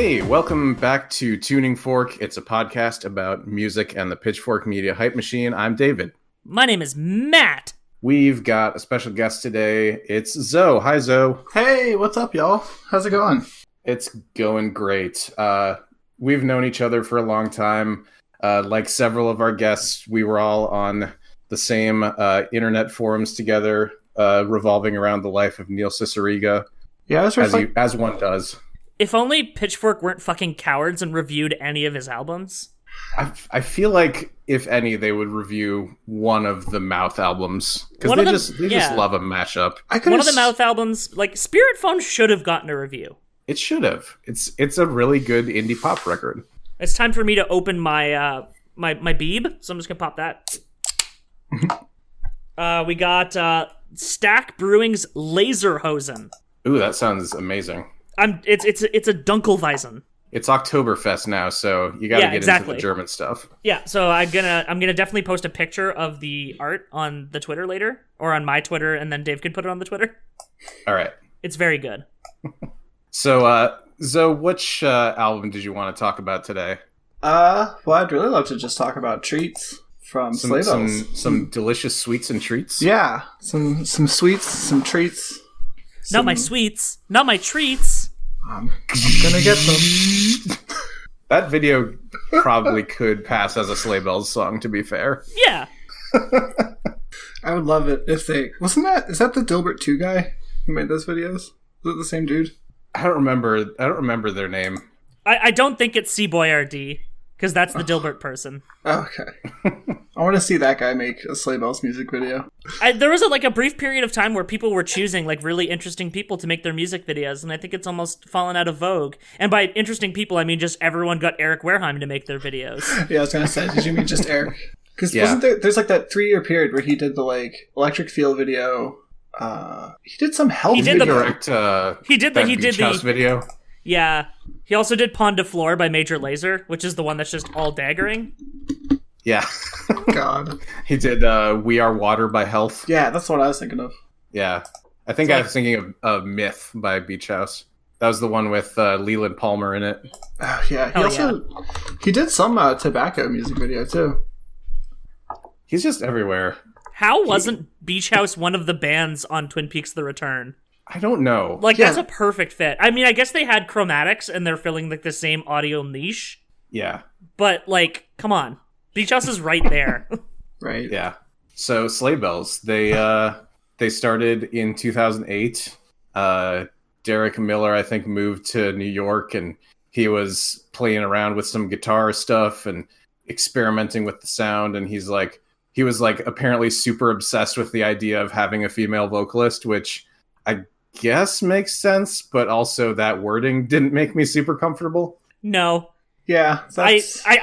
Hey, welcome back to Tuning Fork. It's a podcast about music and the Pitchfork Media Hype Machine. I'm David. My name is Matt. We've got a special guest today. It's Zoe. Hi, Zoe. Hey, what's up, y'all? How's it going? It's going great. We've known each other for a long time. Like several of our guests, we were all on the same internet forums together, revolving around the life of Neil Cicierega, Yeah, as one does. If only Pitchfork weren't fucking cowards and reviewed any of his albums. I feel like, if any, they would review one of the Mouth albums. Because they just love a mashup. One of the Mouth albums, like, Spirit Phone should have gotten a review. It should have. It's a really good indie pop record. It's time for me to open my my Beeb, so I'm just gonna pop that. We got Stack Brewing's Laserhosen. Ooh, that sounds amazing. It's a Dunkelweizen. It's Oktoberfest now, so you gotta get into the German stuff. Yeah, so I'm gonna definitely post a picture of the art on the Twitter later, or on my Twitter, and then Dave could put it on the Twitter. All right. It's very good. So, Zoe, which album did you want to talk about today? Well, I'd really love to just talk about Treats from Sleigh Bells. Some delicious sweets and treats? Yeah, some sweets, some treats. Not my sweets, not my treats. I'm gonna get them. That video probably could pass as a Sleigh Bells song, to be fair. Yeah. I would love it if they... is that the Dilbert 2 guy who made those videos? Is it the same dude? I don't remember their name. I don't think it's C-Boy-R-D, because that's the Dilbert person. Okay. I want to see that guy make a Sleigh Bells music video. There was a brief period of time where people were choosing like really interesting people to make their music videos, and I think it's almost fallen out of vogue. And by interesting people, I mean just everyone got Eric Wareheim to make their videos. Yeah, I was gonna say, did you mean just Eric? Because wasn't there's like that 3-year period where he did the like Electric Feel video. He did some health video. He did the house video. Yeah. He also did Pond de Flore by Major Lazer, which is the one that's just all daggering. Yeah. God. He did We Are Water by Health. Yeah, that's what I was thinking of. Yeah. I think I was thinking of Myth by Beach House. That was the one with Leland Palmer in it. Oh, yeah. He did some tobacco music video, too. He's just everywhere. How wasn't Beach House one of the bands on Twin Peaks: The Return? I don't know. That's a perfect fit. I mean, I guess they had Chromatics and they're filling like the same audio niche. Yeah. But come on. Beach House is right there. Right. Yeah. So Sleigh Bells, they started in 2008. Derek Miller, I think, moved to New York, and he was playing around with some guitar stuff and experimenting with the sound, and he was apparently super obsessed with the idea of having a female vocalist, which I guess makes sense, but also that wording didn't make me super comfortable. No. Yeah. I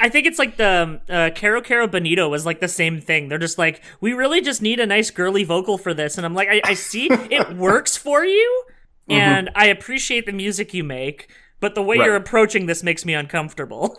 think it's like the Caro Caro Bonito was like the same thing. They're just like, we really just need a nice girly vocal for this. And I'm like, I see it works for you, and I appreciate the music you make, but the way you're approaching this makes me uncomfortable.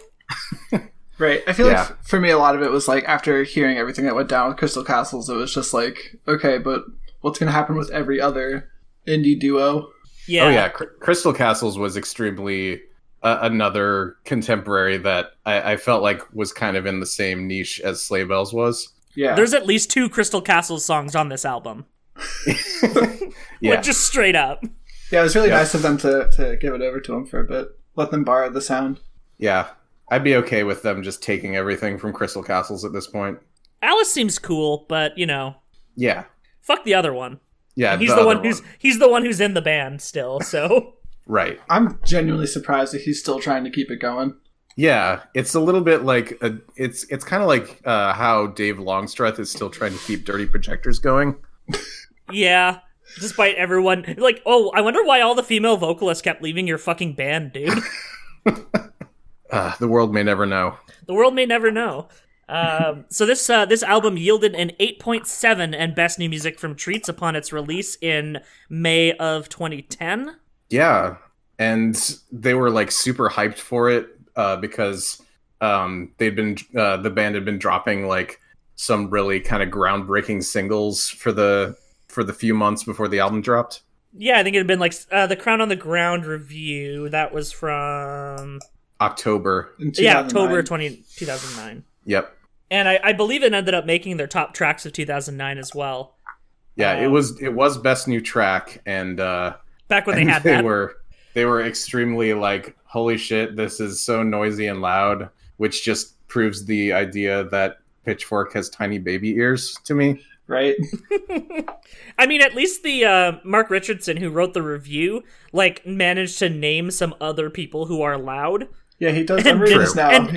Right. I feel like for me, a lot of it was like after hearing everything that went down with Crystal Castles, it was just like, okay, but what's going to happen with every other indie duo? Yeah. Oh, yeah. Crystal Castles was extremely another contemporary that I felt like was kind of in the same niche as Sleigh Bells was. Yeah. There's at least 2 Crystal Castles songs on this album. Yeah. Like, just straight up. Yeah, it was really nice of them to give it over to him for a bit. Let them borrow the sound. Yeah. I'd be okay with them just taking everything from Crystal Castles at this point. Alice seems cool, but, Yeah. Fuck the other one. Yeah, he's the one who's in the band still, so. Right. I'm genuinely surprised that he's still trying to keep it going. Yeah, it's a little bit like it's kind of like how Dave Longstreth is still trying to keep Dirty Projectors going. Yeah, despite everyone I wonder why all the female vocalists kept leaving your fucking band, dude. The world may never know. The world may never know. So this album yielded an 8.7 and Best New Music from Treats upon its release in May of 2010. Yeah, and they were like super hyped for it because the band had been dropping like some really kind of groundbreaking singles for the few months before the album dropped. Yeah, I think it had been like the Crown on the Ground review. That was from October. October 2009. Yep. And I believe it ended up making their top tracks of 2009 as well. Yeah, it was best new track, and back when they had they that. they were extremely like, holy shit, this is so noisy and loud, which just proves the idea that Pitchfork has tiny baby ears to me. Right. I mean, at least the Mark Richardson, who wrote the review, like managed to name some other people who are loud. Yeah, he does. I'm reading this now.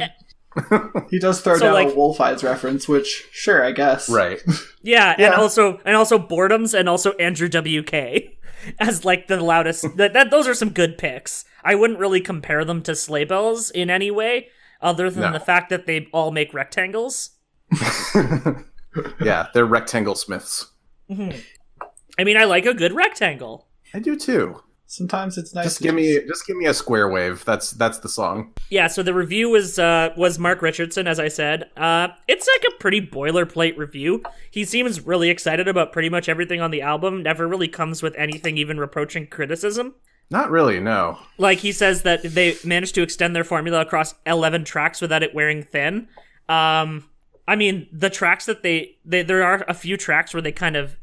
He does throw down like, a Wolf Eyes reference, which sure, I guess. Right. Yeah, and also Boredoms, and also Andrew WK as like the loudest. Those are some good picks. I wouldn't really compare them to Sleigh Bells in any way, other than the fact that they all make rectangles. Yeah, they're rectangle smiths. Mm-hmm. I mean, I like a good rectangle. I do too. Sometimes it's nice. Just give me a square wave. That's the song. Yeah. So the review was Mark Richardson, as I said. It's like a pretty boilerplate review. He seems really excited about pretty much everything on the album. Never really comes with anything even approaching criticism. Not really, no. Like he says that they managed to extend their formula across 11 tracks without it wearing thin. I mean, the tracks that there are a few tracks where they kind of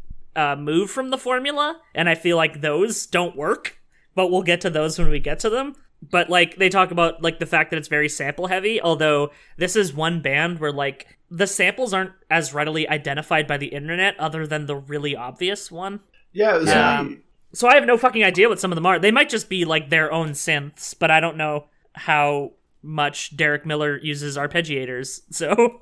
move from the formula, and I feel like those don't work, but we'll get to those when we get to them. But like they talk about like the fact that it's very sample heavy, although this is one band where like the samples aren't as readily identified by the internet other than the really obvious one. Yeah, it was so I have no fucking idea what some of them are. They might just be like their own synths, but I don't know how much Derek Miller uses arpeggiators, so...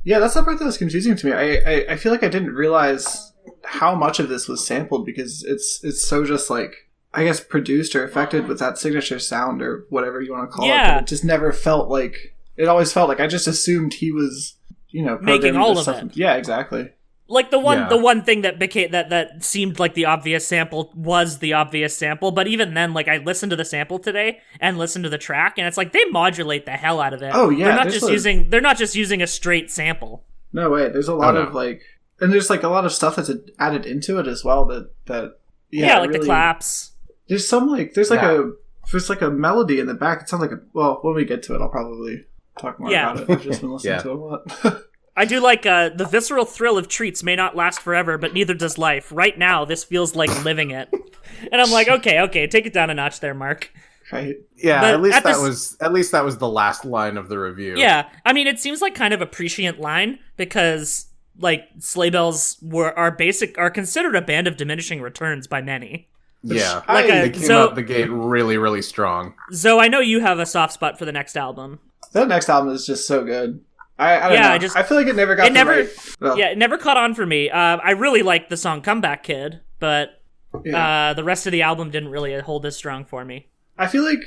Yeah, that's the part that was confusing to me. I feel like I didn't realize how much of this was sampled, because it's so just like, I guess, produced or affected with that signature sound or whatever you want to call it. But it just never felt like, it always felt like I just assumed he was, making all of it. Yeah, exactly. Like the one thing that became that seemed like the obvious sample was the obvious sample, but even then, like I listened to the sample today and listened to the track, and it's like they modulate the hell out of it. Oh yeah, they're not just using a straight sample. No way. There's a lot of like, and there's like a lot of stuff that's added into it as well. Like really, the claps. There's some like there's like a melody in the back. It sounds like when we get to it, I'll probably talk more about it. I've just been listening to it a lot. I do like the visceral thrill of treats may not last forever, but neither does life. Right now, this feels like living it. And I'm like, okay, take it down a notch there, Mark. Right. Yeah, but at least that was the last line of the review. Yeah, I mean, it seems like kind of a prescient line, because like Sleigh Bells are considered a band of diminishing returns by many. Yeah, they came out the gate really, really strong. Zoe, I know you have a soft spot for the next album. That next album is just so good. I don't know. I feel like it never got it never caught on for me. I really liked the song Comeback Kid, but the rest of the album didn't really hold as strong for me. I feel like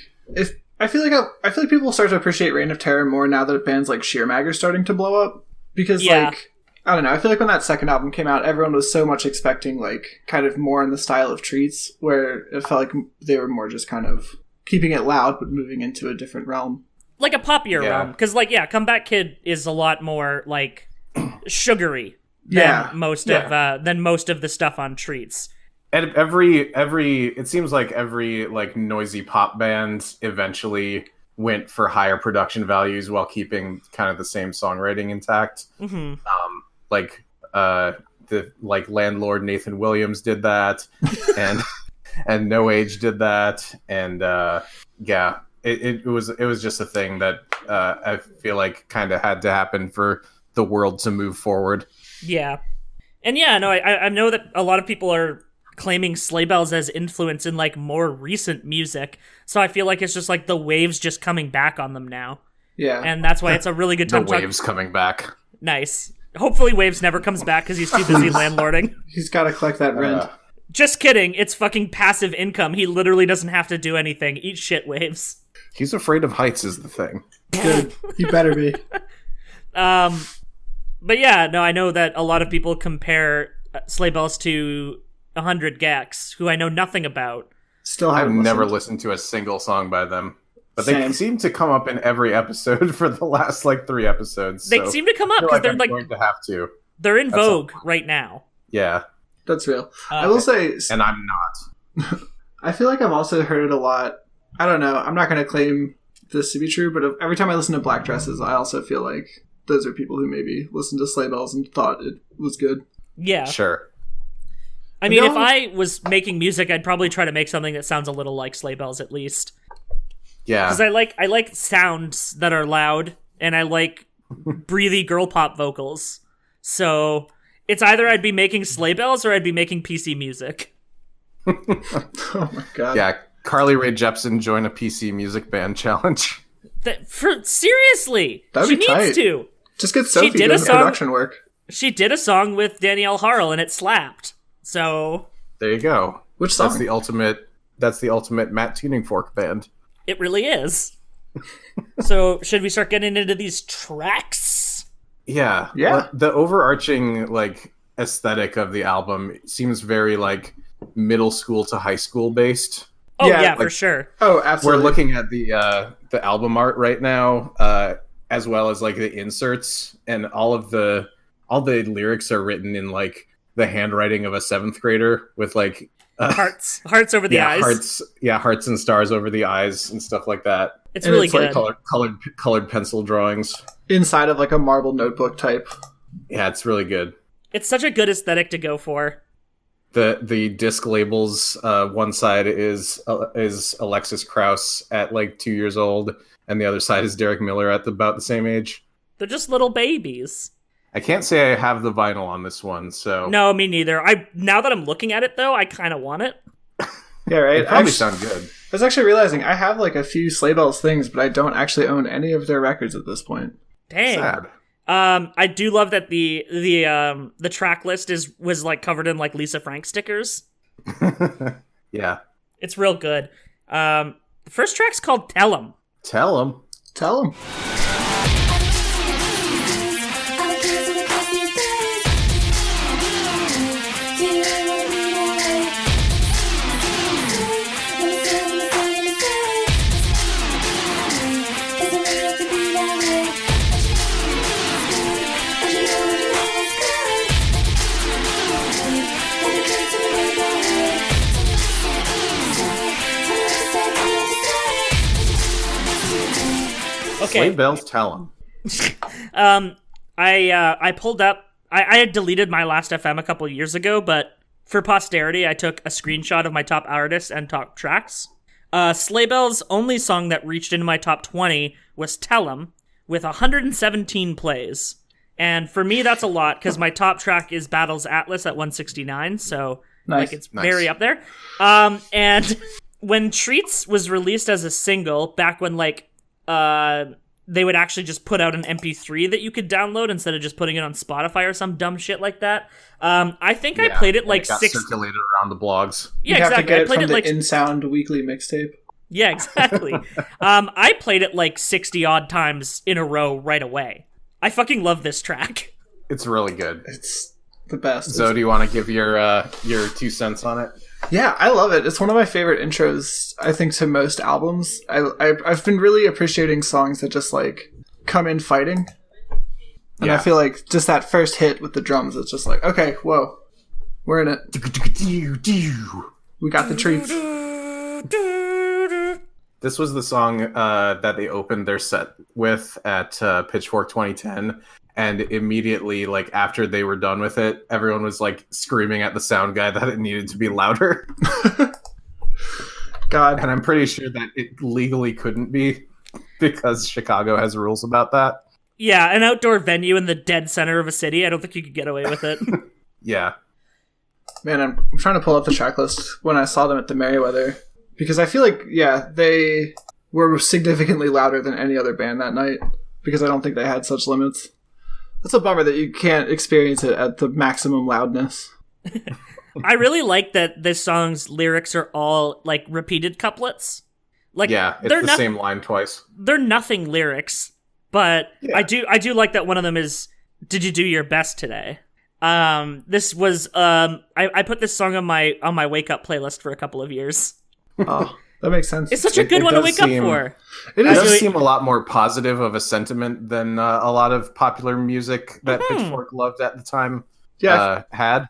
people start to appreciate Reign of Terror more now that bands like Sheer Mag are starting to blow up, because like, I don't know, I feel like when that second album came out, everyone was so much expecting like kind of more in the style of Treats, where it felt like they were more just kind of keeping it loud but moving into a different realm. Like a poppier realm, because like Comeback Kid is a lot more like sugary than most of the stuff on Treats. And it seems like every like noisy pop band eventually went for higher production values while keeping kind of the same songwriting intact. Mm-hmm. The Landlord Nathan Williams did that, and No Age did that, and It was just a thing that I feel like kind of had to happen for the world to move forward. Yeah. And I know that a lot of people are claiming Sleigh Bells as influence in like more recent music. So I feel like it's just like the waves just coming back on them now. Yeah. And that's why it's a really good time. The waves coming back. Nice. Hopefully Waves never comes back because he's too busy landlording. He's got to collect that rent. Just kidding. It's fucking passive income. He literally doesn't have to do anything. Eat shit, Waves. He's afraid of heights is the thing. Good. He better be. But I know that a lot of people compare Sleigh Bells to 100 Gex, who I know nothing about. I've never listened to a single song by them. But they seem to come up in every episode for the last like 3 episodes. They seem to come up because they're going to have to. They're in vogue right now. Yeah. That's real. I will say... And I'm not. I feel like I've also heard it a lot. I don't know. I'm not going to claim this to be true, but every time I listen to Black Dresses, I also feel like those are people who maybe listened to Sleigh Bells and thought it was good. Yeah. Sure. I mean, if I was making music, I'd probably try to make something that sounds a little like Sleigh Bells at least. Yeah. Because I like sounds that are loud, and I like breathy girl pop vocals. So it's either I'd be making Sleigh Bells or I'd be making PC music. Oh my god. Yeah, Carly Rae Jepsen join a PC music band challenge. Seriously, That'd she be tight. needs to. Just get Sophie doing the production work. She did a song with Danielle Harle, and it slapped. So there you go. Which song? That's the ultimate Matt Tuning Fork band. It really is. So should we start getting into these tracks? Yeah. Yeah. The overarching like aesthetic of the album seems very like middle school to high school based. Oh yeah, like, for sure. Oh, absolutely. We're looking at the album art right now, as well as like the inserts, and all the lyrics are written in like the handwriting of a 7th grader with like hearts over the eyes. Hearts and stars over the eyes and stuff like that. It's really good. Like colored pencil drawings inside of like a marble notebook type. Yeah, it's really good. It's such a good aesthetic to go for. The disc labels, one side is Alexis Krauss at like 2 years old, and the other side is Derek Miller at about the same age. They're just little babies. I can't say I have the vinyl on this one, so no, me neither. Now that I'm looking at it though, I kind of want it. Yeah, right. It probably sound good. I was actually realizing I have like a few Sleigh Bells things, but I don't actually own any of their records at this point. Dang. Sad. I do love that the track list was like covered in like Lisa Frank stickers. Yeah, it's real good. The first track's called "Tell 'Em." Tell 'em. Tell 'em. Okay. Sleigh Bells, tell 'em. I pulled up. I had deleted my Last FM a couple years ago, but for posterity, I took a screenshot of my top artists and top tracks. Sleigh Bells' only song that reached into my top 20 was "Tell 'Em" with 117 plays. And for me, that's a lot because my top track is Battles Atlas at 169, so like it's very up there. And when Treats was released as a single, back when like they would actually just put out an MP3 that you could download instead of just putting it on Spotify or some dumb shit like that. I think I played it like circulated around the blogs. Yeah, you exactly. Have to get I played it from like the InSound weekly mixtape. Yeah, exactly. I played it like 60 odd times in a row right away. I fucking love this track. It's really good. It's the best. So, do you want to give your 2 cents on it? Yeah, I love it. It's one of my favorite intros, I think, to most albums. I've been really appreciating songs that just, like, come in fighting. And I feel like just that first hit with the drums, it's just like, okay, whoa, we're in it. We got the treats. This was the song that they opened their set with at Pitchfork 2010. And immediately, like, after they were done with it, everyone was, like, screaming at the sound guy that it needed to be louder. God. And I'm pretty sure that it legally couldn't be because Chicago has rules about that. Yeah, an outdoor venue in the dead center of a city. I don't think you could get away with it. Yeah. Man, I'm trying to pull up the track list when I saw them at the Merriweather. Because I feel like, yeah, they were significantly louder than any other band that night. Because I don't think they had such limits. It's a bummer that you can't experience it at the maximum loudness. I really like that this song's lyrics are all, like, repeated couplets. Like, yeah, it's the same line twice. They're nothing lyrics, but yeah. I do like that one of them is, "Did you do your best today?" This was, I put this song on my wake up playlist for a couple of years. Oh, that makes sense. It's such a good one to wake up for. It does seem a lot more positive of a sentiment than a lot of popular music that Pitchfork loved at the time had.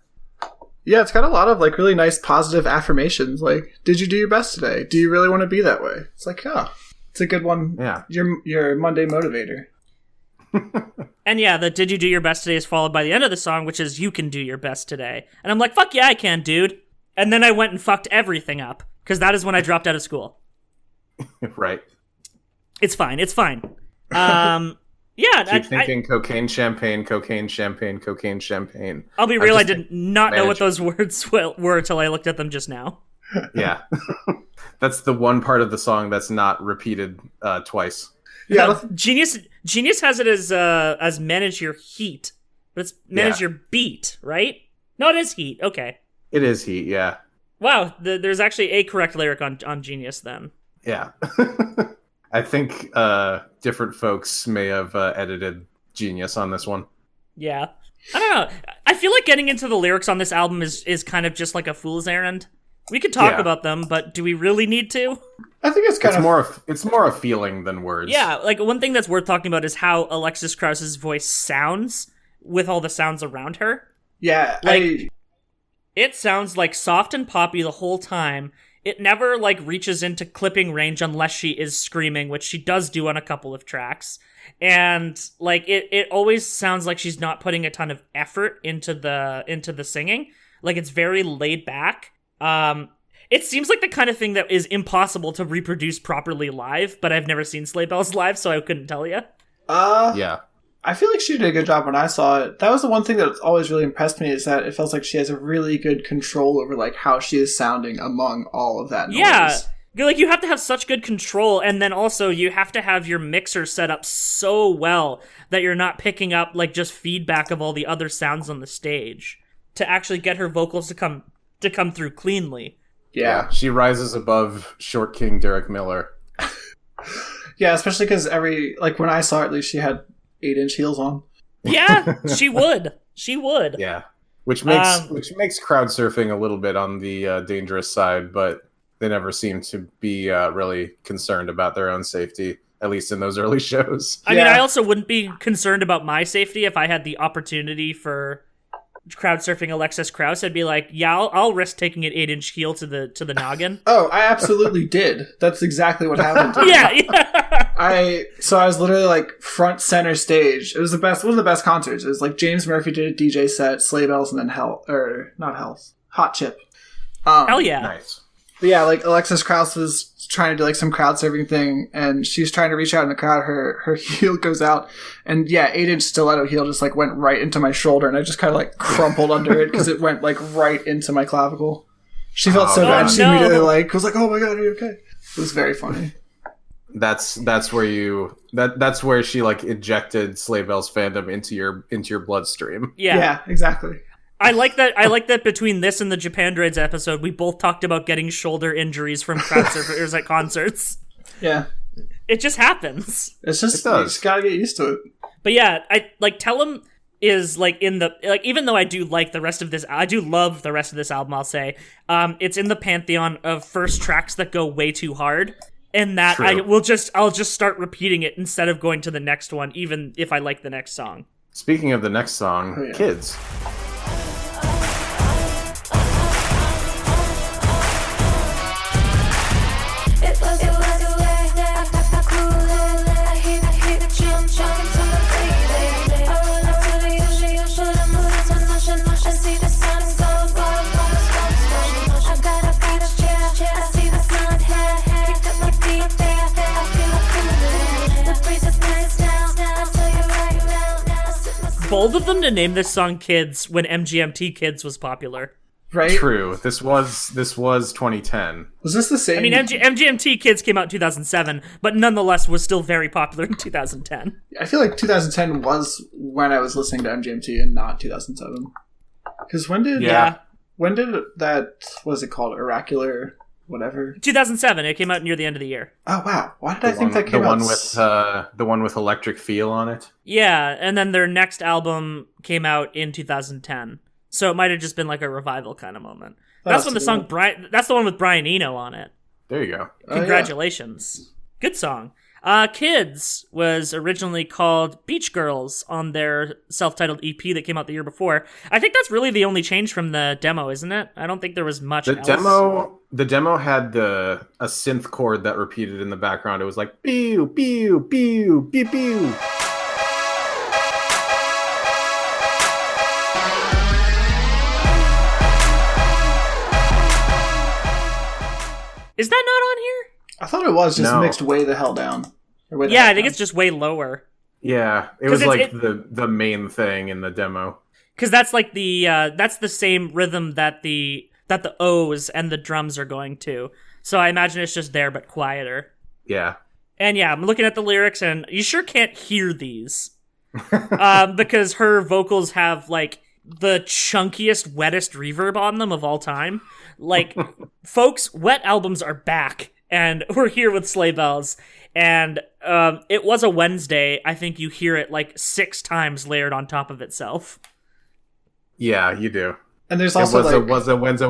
Yeah, it's got a lot of like really nice positive affirmations. Like, did you do your best today? Do you really want to be that way? It's like, oh, it's a good one. Yeah. Your Monday motivator. And yeah, the "Did you do your best today" is followed by the end of the song, which is "You can do your best today." And I'm like, fuck yeah, I can, dude. And then I went and fucked everything up, because that is when I dropped out of school. Right. It's fine. Keep thinking cocaine, champagne, cocaine, champagne, cocaine, champagne. I'll be real, I did not know what those words were until I looked at them just now. Yeah. That's the one part of the song that's not repeated twice. Yeah, Genius has it as manage your heat, but it's manage your beat, right? No, it is heat. Okay, it is heat. Yeah. Wow, there's actually a correct lyric on Genius then. Yeah. I think different folks may have edited Genius on this one. Yeah, I don't know. I feel like getting into the lyrics on this album is kind of just like a fool's errand. We could talk about them, but do we really need to? I think it's more a feeling than words. Yeah, like one thing that's worth talking about is how Alexis Krauss's voice sounds with all the sounds around her. Yeah, it sounds like soft and poppy the whole time. It never like reaches into clipping range unless she is screaming, which she does do on a couple of tracks. And like it always sounds like she's not putting a ton of effort into the singing. Like it's very laid back. It seems like the kind of thing that is impossible to reproduce properly live, but I've never seen Sleigh Bells live, so I couldn't tell you. Yeah. I feel like she did a good job when I saw it. That was the one thing that always really impressed me, is that it feels like she has a really good control over like how she is sounding among all of that noise. Yeah. Like, you have to have such good control, and then also you have to have your mixer set up so well that you're not picking up like just feedback of all the other sounds on the stage to actually get her vocals to come through cleanly. Yeah. She rises above Short King Derek Miller. Yeah, especially because when I saw her, at least she had 8-inch heels on. Yeah, she would. Yeah. Which makes crowd surfing a little bit on the dangerous side, but they never seem to be really concerned about their own safety, at least in those early shows. I mean, I also wouldn't be concerned about my safety if I had the opportunity for crowd surfing Alexis Krauss. I'd be like, yeah, I'll risk taking an 8-inch heel to the noggin. Oh, I absolutely did. That's exactly what happened to me. Yeah. I was literally like front center stage. It was one of the best concerts. It was like James Murphy did a DJ set, Sleigh Bells, and then Hot Chip. Hell yeah. Nice. But yeah, like Alexis Krauss was trying to do like some crowd surfing thing, and she's trying to reach out in the crowd. Her heel goes out, and yeah, 8-inch stiletto heel just like went right into my shoulder, and I just kind of like crumpled under it because it went like right into my clavicle. She felt so bad. She immediately was like, "Oh my god, are you okay?" It was very funny. That's where she like injected Sleigh Bells fandom into your bloodstream. Yeah, exactly. I like that between this and the Japan Droids episode, we both talked about getting shoulder injuries from crowd surfers at concerts. Yeah. It just happens. You just gotta get used to it. But yeah, I like Tell 'Em is like in the like, even though I do like the rest of this, I do love the rest of this album, I'll say. It's in the pantheon of first tracks that go way too hard. And that I'll just start repeating it instead of going to the next one, even if I like the next song. Speaking of the next song, Kids. Bold of them to name this song Kids when MGMT Kids was popular. Right? True. This was 2010. Was this the same? I mean, MGMT Kids came out in 2007, but nonetheless was still very popular in 2010. I feel like 2010 was when I was listening to MGMT and not 2007. Because when did that, what is it called, Oracular, whatever? 2007. It came out near the end of the year. Oh wow! Why did I think that came out? The one with Electric Feel on it. Yeah, and then their next album came out in 2010. So it might have just been like a revival kind of moment. That's when the song that's the one with Brian Eno on it. There you go. Congratulations. Good song. Kids was originally called Beach Girls on their self-titled EP that came out the year before. I think that's really the only change from the demo, isn't it? I don't think there was much else. The demo had a synth chord that repeated in the background. It was like pew pew pew pew pew. Is that not on here? I thought it was just mixed way the hell down. Yeah, I think it's just way lower. Yeah, it was like the main thing in the demo. Because that's like that's the same rhythm that the O's and the drums are going to. So I imagine it's just there but quieter. Yeah. And yeah, I'm looking at the lyrics and you sure can't hear these. Because her vocals have like the chunkiest, wettest reverb on them of all time. Like, folks, wet albums are back, and we're here with Sleigh Bells. And it was a Wednesday. I think you hear it like 6 times layered on top of itself. Yeah, you do. And there's also it was a Wednesday.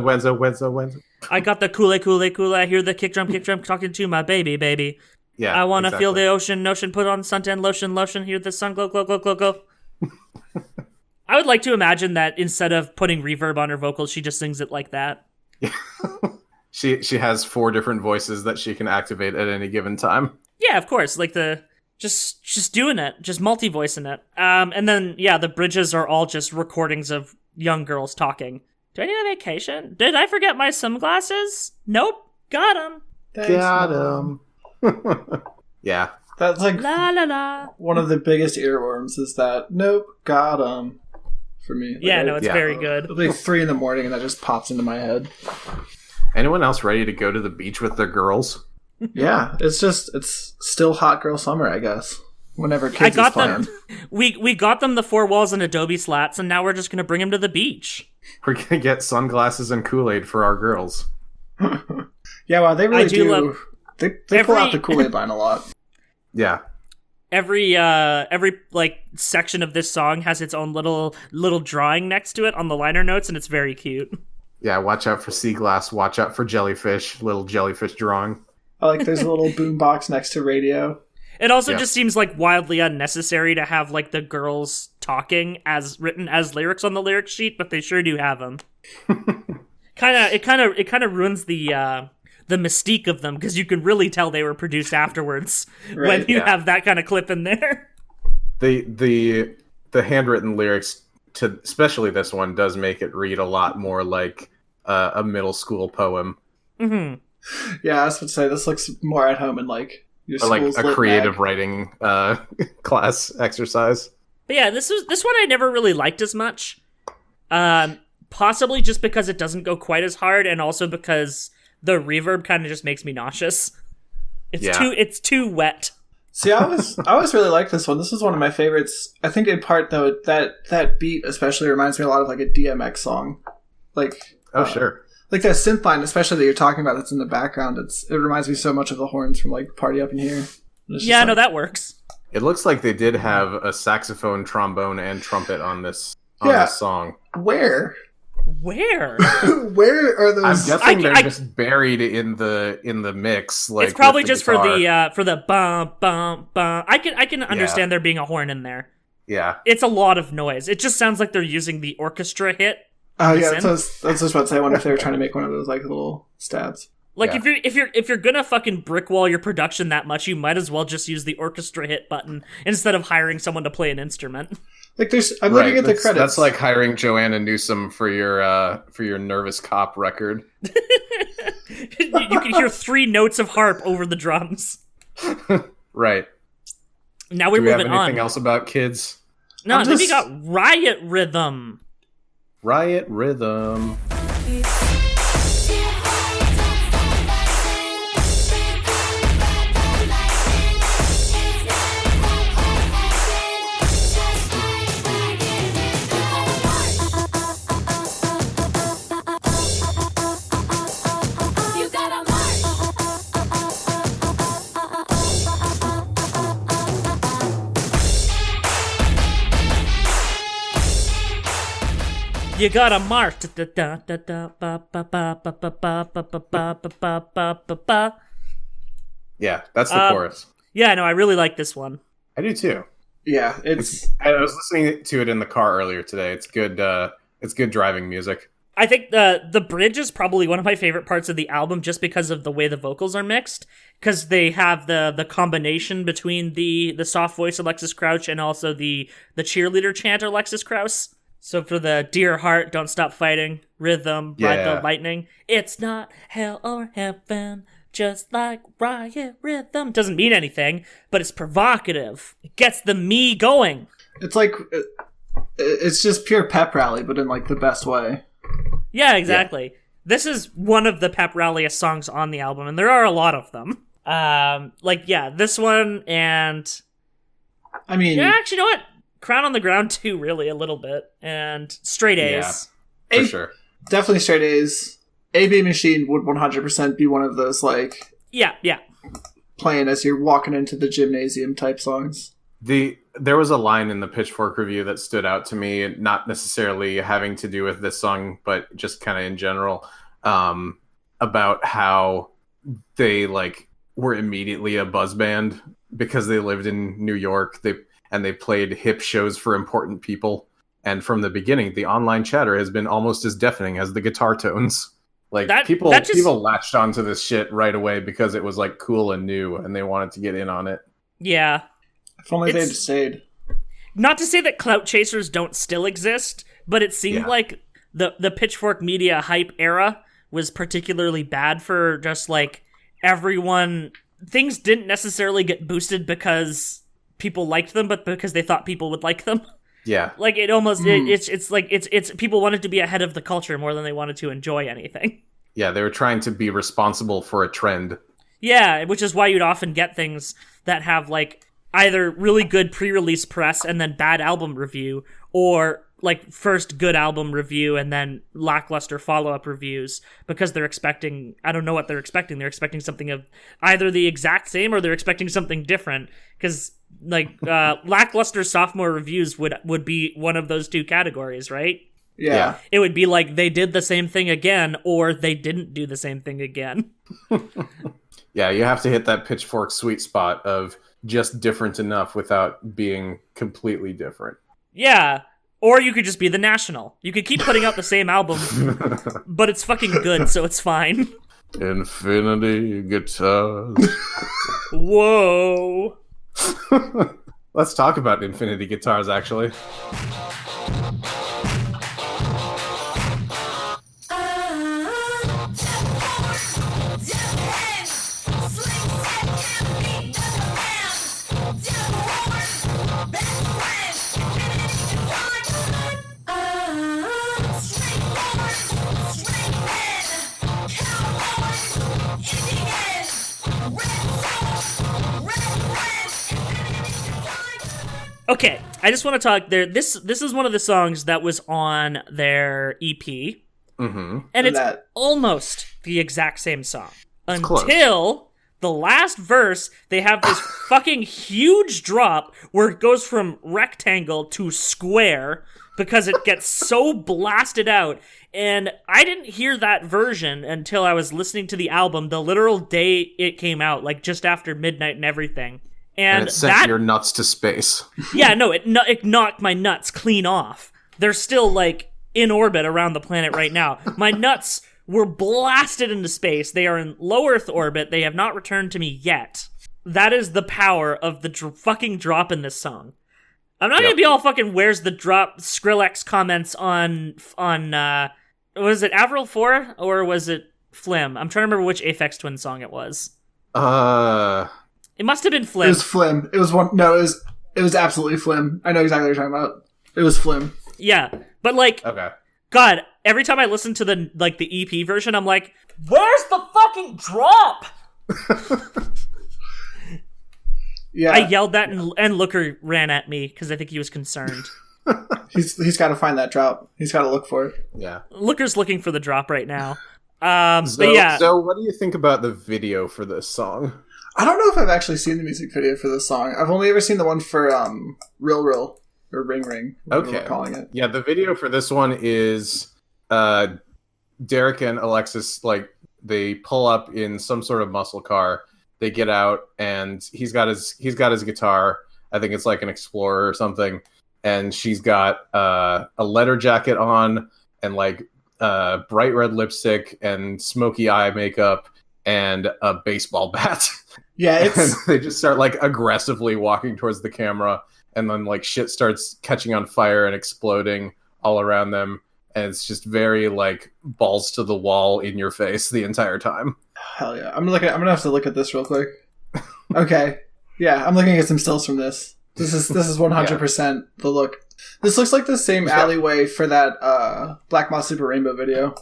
I got the Kool-Aid. I hear the kick drum talking to my baby. Yeah, I want to feel the ocean, put on suntan lotion, hear the sun glow. I would like to imagine that instead of putting reverb on her vocals, she just sings it like that. She has 4 different voices that she can activate at any given time. Yeah, of course. Like just doing it, just multi-voicing it. And then the bridges are all just recordings of young girls talking. Do I need a vacation? Did I forget my sunglasses? Nope. Got them. Got them. Yeah. That's like la la la. One of the biggest earworms is that nope, got them. For me. Yeah, it's very good. It'll be 3 a.m. and that just pops into my head. Anyone else ready to go to the beach with their girls? Yeah, it's still hot girl summer, I guess. Whenever kids is playing. We got them the 4 walls and Adobe slats, and now we're just gonna bring them to the beach. We're gonna get sunglasses and Kool-Aid for our girls. Yeah, well, they really do. They pull out the Kool-Aid line a lot. Yeah. Every like section of this song has its own little drawing next to it on the liner notes, and it's very cute. Yeah, watch out for sea glass, watch out for jellyfish, little jellyfish drawing. I like there's a little boom box next to radio. It also just seems like wildly unnecessary to have like the girls talking as written as lyrics on the lyric sheet, but they sure do have them. It kind of ruins the mystique of them, because you can really tell they were produced afterwards when you have that kind of clip in there. The handwritten lyrics to especially this one does make it read a lot more like a middle school poem. Mm-hmm. Yeah, I was about to say this looks more at home in like your school's like a creative writing class exercise. But yeah, this one I never really liked as much. Possibly just because it doesn't go quite as hard, and also because the reverb kind of just makes me nauseous. It's too wet. See, I always really liked this one. This is one of my favorites. I think in part though that beat especially reminds me a lot of like a DMX song. Like sure. Like that synth line, especially that you're talking about that's in the background, it reminds me so much of the horns from like Party Up in Here. Yeah, no, that works. It looks like they did have a saxophone, trombone, and trumpet on this song. Where? Where? Where are those? I'm guessing they're just buried in the mix. Like, it's probably just for the bum bum bum. I can understand there being a horn in there. Yeah, it's a lot of noise. It just sounds like they're using the orchestra hit. Oh yeah, that's just about to say. I wonder if they were trying to make one of those like little stabs. Like if you're gonna fucking brick wall your production that much, you might as well just use the orchestra hit button instead of hiring someone to play an instrument. Like I'm looking at the credits. That's like hiring Joanna Newsom for your Nervous Cop record. You can hear 3 notes of harp over the drums. Right. Now we're moving on. Do we have anything else about kids? No, then we got Riot Rhythm. Riot Rhythm. You got a mark. Yeah, that's the chorus. Yeah, no, I really like this one. I do too. Yeah, I was listening to it in the car earlier today. It's good. It's good driving music. I think the bridge is probably one of my favorite parts of the album, just because of the way the vocals are mixed, because they have the combination between the soft voice Alexis Crouch and also the cheerleader chant Alexis Krauss. So for the Dear Heart, Don't Stop Fighting, Rhythm, Ride the Lightning, it's not hell or heaven, just like Riot Rhythm. Doesn't mean anything, but it's provocative. It gets the me going. It's like, it's just pure pep rally, but in like the best way. Yeah, exactly. Yeah. This is one of the pep ralliest songs on the album, and there are a lot of them. This one, and I mean, yeah, actually, you know what? Crown on the Ground too, really, a little bit, and Straight A's. Yeah, for sure. Definitely Straight A's. AB Machine would 100% be one of those, like, yeah, playing as you're walking into the gymnasium type songs. There was a line in the Pitchfork review that stood out to me, not necessarily having to do with this song, but just kind of in general, about how they like were immediately a buzz band because they lived in New York. They played hip shows for important people, and from the beginning, the online chatter has been almost as deafening as the guitar tones. Like people latched onto this shit right away because it was like cool and new, and they wanted to get in on it. Yeah. If only they'd stayed. Not to say that clout chasers don't still exist, but it seemed like the Pitchfork media hype era was particularly bad for just like everyone. Things didn't necessarily get boosted because people liked them, but because they thought people would like them. Yeah. Like it almost it's people wanted to be ahead of the culture more than they wanted to enjoy anything. Yeah, they were trying to be responsible for a trend. Yeah, which is why you'd often get things that have like either really good pre-release press and then bad album review, or like first good album review and then lackluster follow-up reviews, because they're expecting, I don't know what they're expecting. They're expecting something of either the exact same or they're expecting something different, because like lackluster sophomore reviews would be one of those two categories, right? Yeah. It would be like they did the same thing again or they didn't do the same thing again. Yeah, you have to hit that Pitchfork sweet spot of just different enough without being completely different. Yeah, or you could just be the National. You could keep putting out the same album, but it's fucking good, so it's fine. Infinity guitars. Whoa. Let's talk about Infinity guitars, actually. Okay, I just want to talk there. This is one of the songs that was on their EP, and it's almost the exact same song until the last verse. They have this fucking huge drop where it goes from rectangle to square because it gets so blasted out. And I didn't hear that version until I was listening to the album the literal day it came out, like just after midnight and everything. And it sent your nuts to space. Yeah, no, it knocked my nuts clean off. They're still, like, in orbit around the planet right now. My nuts were blasted into space. They are in low Earth orbit. They have not returned to me yet. That is the power of the fucking drop in this song. I'm not gonna be all fucking where's the drop Skrillex comments on was it Avril 4 or was it Flim? I'm trying to remember which Aphex Twin song it was. It must have been Flim. It was Flim. It was one. No, it was absolutely Flim. I know exactly what you're talking about. It was Flim. Yeah, but like, okay. God, every time I listen to the EP version, I'm like, where's the fucking drop? Yeah, I yelled that, and Looker ran at me because I think he was concerned. He's got to find that drop. He's got to look for it. Yeah, Looker's looking for the drop right now. But yeah. So, what do you think about the video for this song? I don't know if I've actually seen the music video for this song. I've only ever seen the one for Real Real or Ring Ring. Okay, we're calling it. Yeah, the video for this one is Derek and Alexis, like, they pull up in some sort of muscle car. They get out, and he's got his guitar. I think it's like an Explorer or something, and she's got a leather jacket on and like bright red lipstick and smoky eye makeup and a baseball bat. Yeah, it's... And they just start like aggressively walking towards the camera, and then like shit starts catching on fire and exploding all around them, and it's just very like balls to the wall in your face the entire time. Hell yeah. I'm gonna have to look at this real quick. Okay. Yeah, I'm looking at some stills from this. This is 100% the look. This looks like the same alleyway for that Black Moth Super Rainbow video.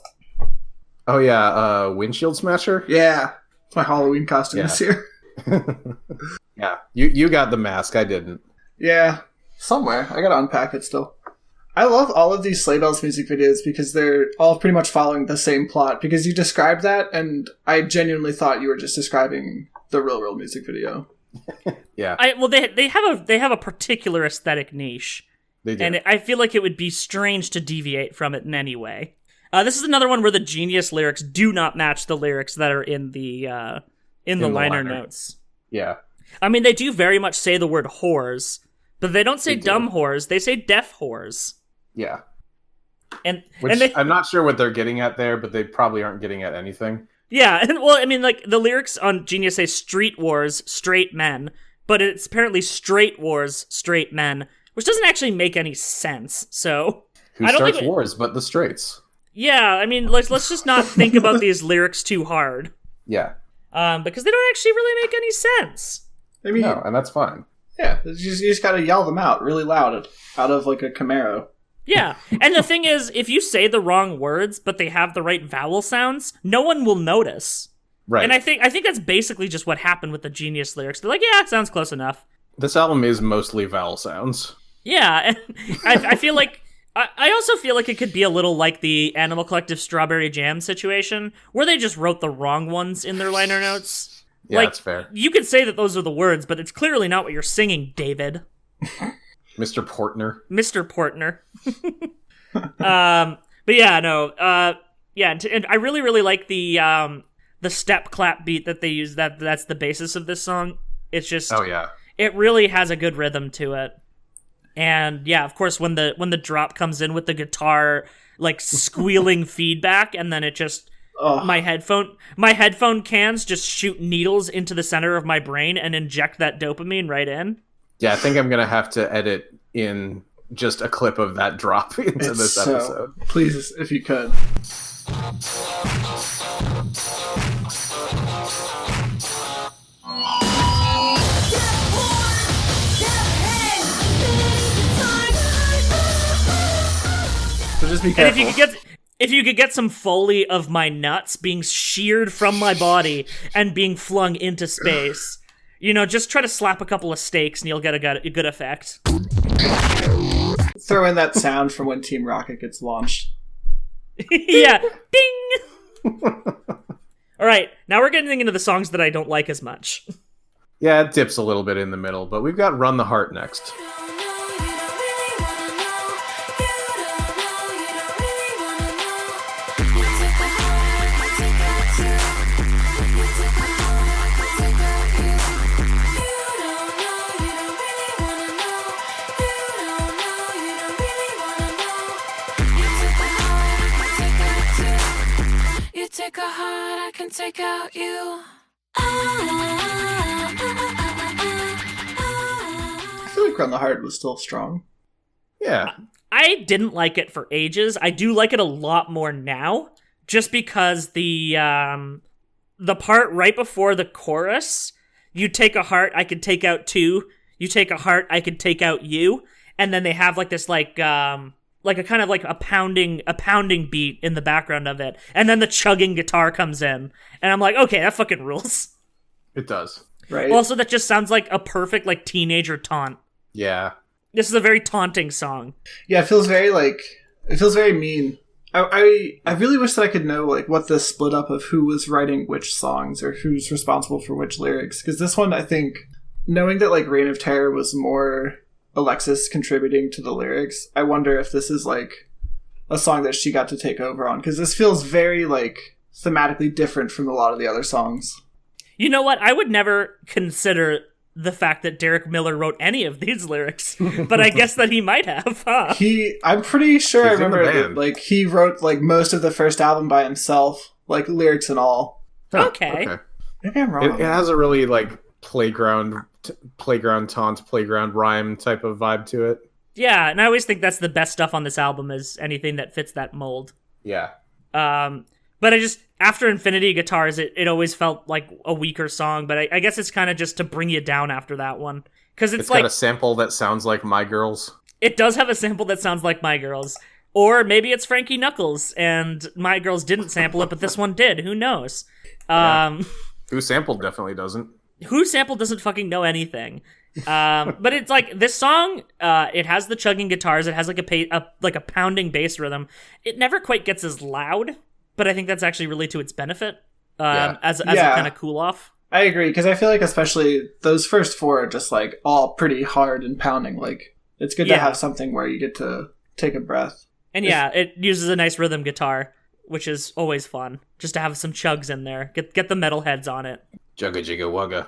Oh yeah, Windshield Smasher? Yeah. It's my Halloween costume this year. Yeah. You got the mask, I didn't. Yeah. Somewhere. I gotta unpack it still. I love all of these Sleigh Bells music videos because they're all pretty much following the same plot. Because you described that, and I genuinely thought you were just describing the real music video. Yeah. They have a particular aesthetic niche. They do. And I feel like it would be strange to deviate from it in any way. This is another one where the Genius lyrics do not match the lyrics that are in the liner notes. Yeah. I mean, they do very much say the word whores, but they don't say dumb whores. They say deaf whores. Yeah. And I'm not sure what they're getting at there, but they probably aren't getting at anything. Yeah, and well, I mean, like, the lyrics on Genius say street wars, straight men, but it's apparently straight wars, straight men, which doesn't actually make any sense, so... Who starts wars but the straights? Yeah, I mean, let's just not think about these lyrics too hard. Yeah. Because they don't actually really make any sense. I mean... No, and that's fine. Yeah, you just gotta yell them out really loud out of, like, a Camaro. Yeah, and the thing is, if you say the wrong words, but they have the right vowel sounds, no one will notice. Right. And I think that's basically just what happened with the Genius lyrics. They're like, yeah, it sounds close enough. This album is mostly vowel sounds. Yeah, and I feel like... I also feel like it could be a little like the Animal Collective Strawberry Jam situation, where they just wrote the wrong ones in their liner notes. Yeah, like, that's fair. You could say that those are the words, but it's clearly not what you're singing, David. Mr. Portner. Mr. Portner. But yeah, no. Yeah, and I really, really like the step clap beat that they use. That's the basis of this song. It's just... Oh, yeah. It really has a good rhythm to it. And yeah, of course, when the drop comes in with the guitar, like, squealing feedback, and then it just... My headphone cans just shoot needles into the center of my brain and inject that dopamine right in. Yeah, I think I'm going to have to edit in just a clip of that drop into this episode. Please, if you could. So just be careful. And if you could get some Foley of my nuts being sheared from my body and being flung into space, you know, just try to slap a couple of steaks and you'll get a good effect. Throw in that sound from when Team Rocket gets launched. Yeah. Ding! Alright, now we're getting into the songs that I don't like as much. Yeah, it dips a little bit in the middle, but we've got Run the Heart next. Take a heart, I can take out you. I feel like Run the Heart was still strong. Yeah. I didn't like it for ages. I do like it a lot more now, just because the part right before the chorus, you take a heart, I can take out two. You take a heart, I can take out you. And then they have like this like a kind of like a pounding beat in the background of it, and then the chugging guitar comes in, and I'm like, okay, that fucking rules. It does. Right. Also, that just sounds like a perfect like teenager taunt. Yeah. This is a very taunting song. Yeah, it feels very mean. I really wish that I could know like what the split up of who was writing which songs or who's responsible for which lyrics, because this one, I think, knowing that like Reign of Terror was more Alexis contributing to the lyrics, I wonder if this is like a song that she got to take over on, because this feels very like thematically different from a lot of the other songs. You know what? I would never consider the fact that Derek Miller wrote any of these lyrics, but I guess that he might have, huh? I'm pretty sure I He's in the remember band. that, like, he wrote, like, most of the first album by himself, like, lyrics and all. Okay. Maybe I'm wrong. It has a really like playground taunt, playground rhyme type of vibe to it. Yeah, and I always think that's the best stuff on this album is anything that fits that mold. Yeah. But I just, after Infinity Guitars, it always felt like a weaker song, but I guess it's kind of just to bring you down after that one. Because It's like, got a sample that sounds like My Girls. it does have a sample that sounds like My Girls. Or maybe it's Frankie Knuckles, and My Girls didn't sample it, but this one did. Who knows? Who sampled definitely doesn't. Who sampled doesn't fucking know anything. But it's like, this song, it has the chugging guitars, it has like a pounding bass rhythm. It never quite gets as loud, but I think that's actually really to its benefit, as a kind of cool off. I agree, because I feel like especially those first four are just, like, all pretty hard and pounding. Like, it's good to have something where you get to take a breath. And it uses a nice rhythm guitar, which is always fun. Just to have some chugs in there. Get the metal heads on it. Jugga jigga wugga.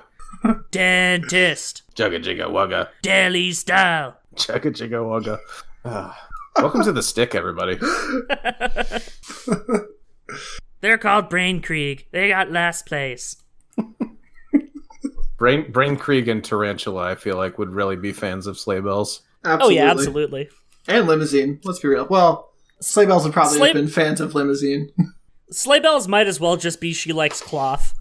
Dentist. Jugga jigga wugga. Deli style. Jugga jigga wugga. Welcome to the stick, everybody. They're called Brain Krieg. They got last place. Brain Krieg and Tarantula, I feel like, would really be fans of Sleigh Bells. Absolutely. Oh yeah, absolutely. And Limousine, let's be real. Well, Sleigh Bells would probably have been fans of Limousine. Sleigh Bells might as well just be She Likes Cloth.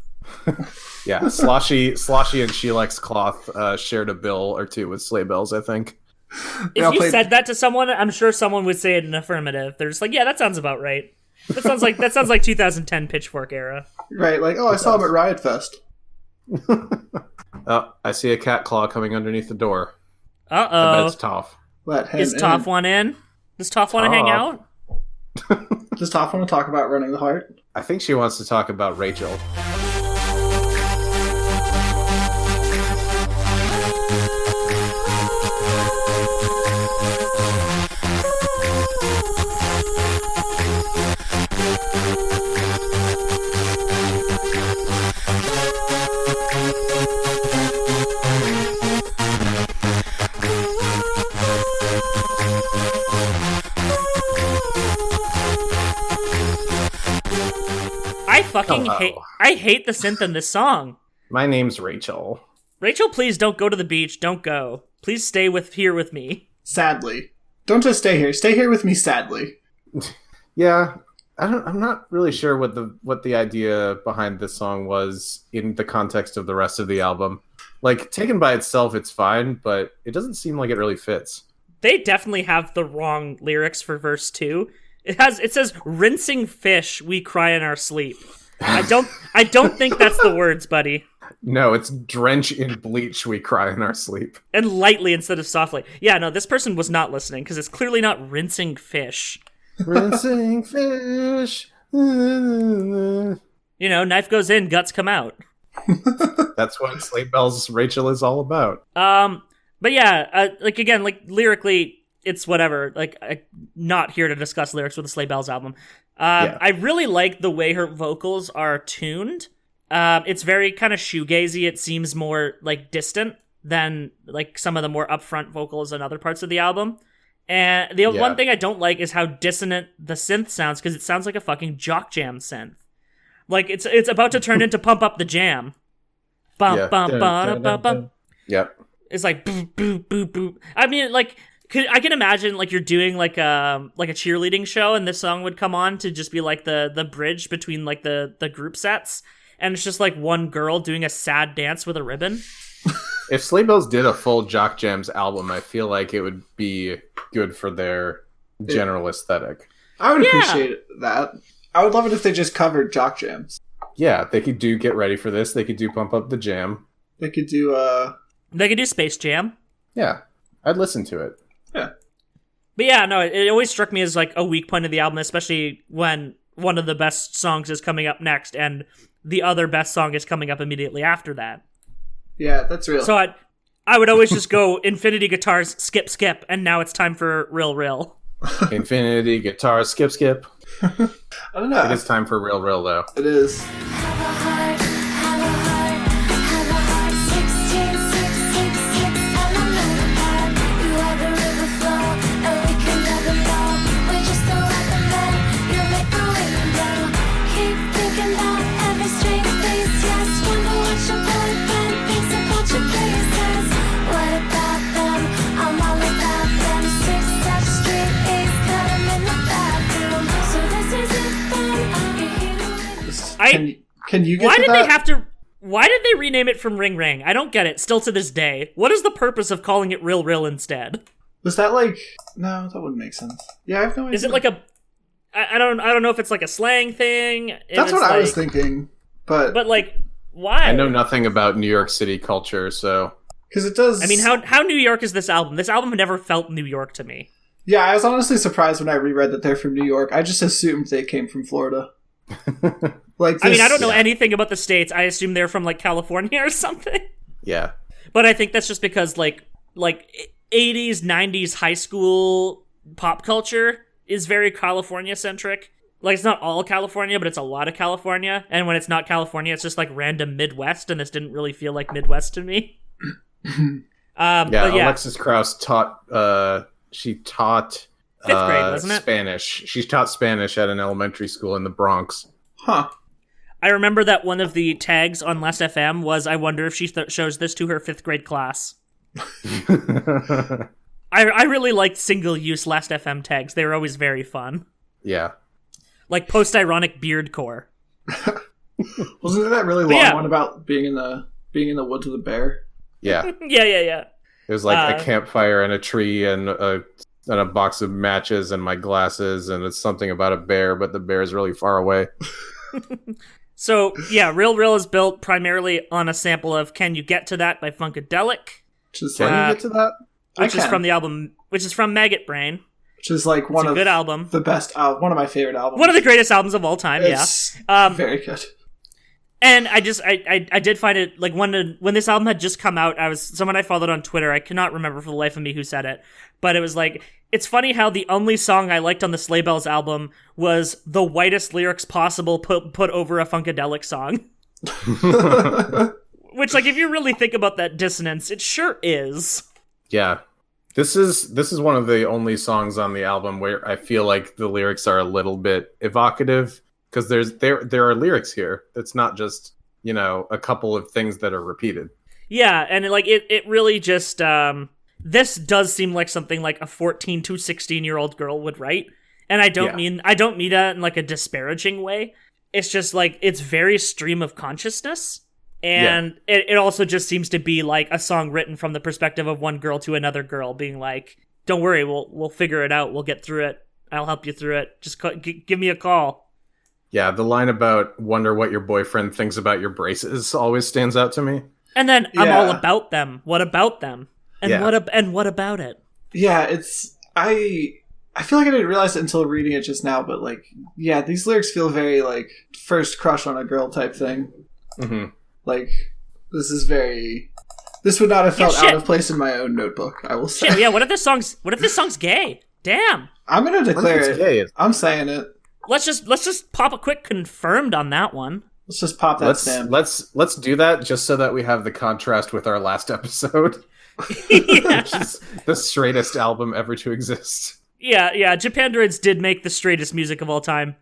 Yeah, Sloshy and She Likes Cloth shared a bill or two with Sleigh Bells, I think. If you said that to someone, I'm sure someone would say it in affirmative. They're just like, yeah, that sounds about right. That sounds like 2010 Pitchfork era. Right, like, I saw him at Riot Fest. Oh, I see a cat claw coming underneath the door. Uh-oh. I bet it's Toph. Let him Is Toph one in? Does Toph want to hang out? Does Toph want to talk about Running the Heart? I think she wants to talk about Rachel. I hate the synth in this song. My name's Rachel. Rachel, please don't go to the beach. Don't go. Please stay here with me. Sadly. Don't just stay here. Stay here with me, sadly. Yeah, I'm not really sure what the idea behind this song was in the context of the rest of the album. Like, taken by itself, it's fine, but it doesn't seem like it really fits. They definitely have the wrong lyrics for verse 2. It says rinsing fish, we cry in our sleep. I don't think that's the words, buddy. No, it's drench in bleach, we cry in our sleep. And lightly instead of softly. Yeah, no, this person was not listening because it's clearly not rinsing fish. Rinsing fish. You know, knife goes in, guts come out. That's what Sleigh Bells Rachel is all about. But yeah, like again, like lyrically, it's whatever. Like, I'm not here to discuss lyrics with the Sleigh Bells album. I really like the way her vocals are tuned. It's very kind of shoegazy. It seems more like distant than like some of the more upfront vocals in other parts of the album. And the one thing I don't like is how dissonant the synth sounds, because it sounds like a fucking jock jam synth. Like it's about to turn into Pump Up the Jam. Bum bum bum bum bum. Yep. It's like boop boop boop boop. I mean, like I can imagine like you're doing like a cheerleading show, and this song would come on to just be like the bridge between like the group sets, and it's just like one girl doing a sad dance with a ribbon. If Sleigh Bells did a full Jock Jams album, I feel like it would be good for their general aesthetic. I would appreciate that. I would love it if they just covered Jock Jams. Yeah, they could do Get Ready for This. They could do Pump Up the Jam. They could do They could do Space Jam. Yeah, I'd listen to it. Yeah. But yeah, no, it always struck me as like a weak point of the album, especially when one of the best songs is coming up next and the other best song is coming up immediately after that. Yeah, that's real. So I would always just go Infinity Guitars, skip, skip, and now it's time for Real. Infinity Guitars, skip. I don't know. It is time for Real, though. It is. Have a heart, Can you get Why to did that? they have to? Why did they rename it from Ring Ring? I don't get it. Still to this day, what is the purpose of calling it Rill Rill instead? Was that like? No, that wouldn't make sense. Yeah, I have no idea. Is it like a? I don't know if it's like a slang thing. That's what I was thinking, but like, why? I know nothing about New York City culture, so because it does. I mean, how New York is this album? This album never felt New York to me. Yeah, I was honestly surprised when I reread that they're from New York. I just assumed they came from Florida. Like, I mean, I don't know anything about the states. I assume they're from like California or something. Yeah, but I think that's just because like 80s, 90s high school pop culture is very California centric. Like, it's not all California, but it's a lot of California. And when it's not California, it's just like random Midwest, and this didn't really feel like Midwest to me. Alexis Krauss taught. She taught 5th grade, wasn't it? Spanish. She taught Spanish at an elementary school in the Bronx. Huh. I remember that one of the tags on Last FM was, I wonder if she shows this to her 5th grade class. I really liked single-use Last FM tags. They were always very fun. Yeah. Like post-ironic beardcore. Wasn't there that really long one about being in the woods with a bear? Yeah. Yeah. It was like a campfire and a tree and a box of matches and my glasses, and it's something about a bear, but the bear is really far away. So, yeah, Real Real is built primarily on a sample of Can You Get to That by Funkadelic. Can you get to that? Which is from the album, which is from Maggot Brain. Which is like one of good album. The best one of my favorite albums. One of the greatest albums of all time, it's very good. And I did find it, like, when this album had just come out, someone I followed on Twitter, I cannot remember for the life of me who said it, but it was like, it's funny how the only song I liked on the Sleigh Bells album was the whitest lyrics possible put over a Funkadelic song. Which, like, if you really think about that dissonance, it sure is. Yeah. This is one of the only songs on the album where I feel like the lyrics are a little bit evocative, because there are lyrics here. It's not just, a couple of things that are repeated. Yeah, and like it really just this does seem like something like a 14 to 16-year-old girl would write. And I don't mean that in like a disparaging way. It's just like it's very stream of consciousness. And it also just seems to be like a song written from the perspective of one girl to another girl, being like, "Don't worry, we'll figure it out. We'll get through it. I'll help you through it. Just give me a call." Yeah, the line about "wonder what your boyfriend thinks about your braces" always stands out to me. And then I'm all about them. What about them? And what about it? Yeah, it's I feel like I didn't realize it until reading it just now, but like, yeah, these lyrics feel very like first crush on a girl type thing. Mm-hmm. Like, this would not have felt out of place in my own notebook, I will say. Shit, yeah, what if this song's gay? Damn. I'm gonna declare it. Gay? I'm saying it. Let's just pop a quick confirmed on that one. Let's just pop that stamp. Let's do that just so that we have the contrast with our last episode. Yeah. Which is the straightest album ever to exist. Yeah, Japandroids did make the straightest music of all time.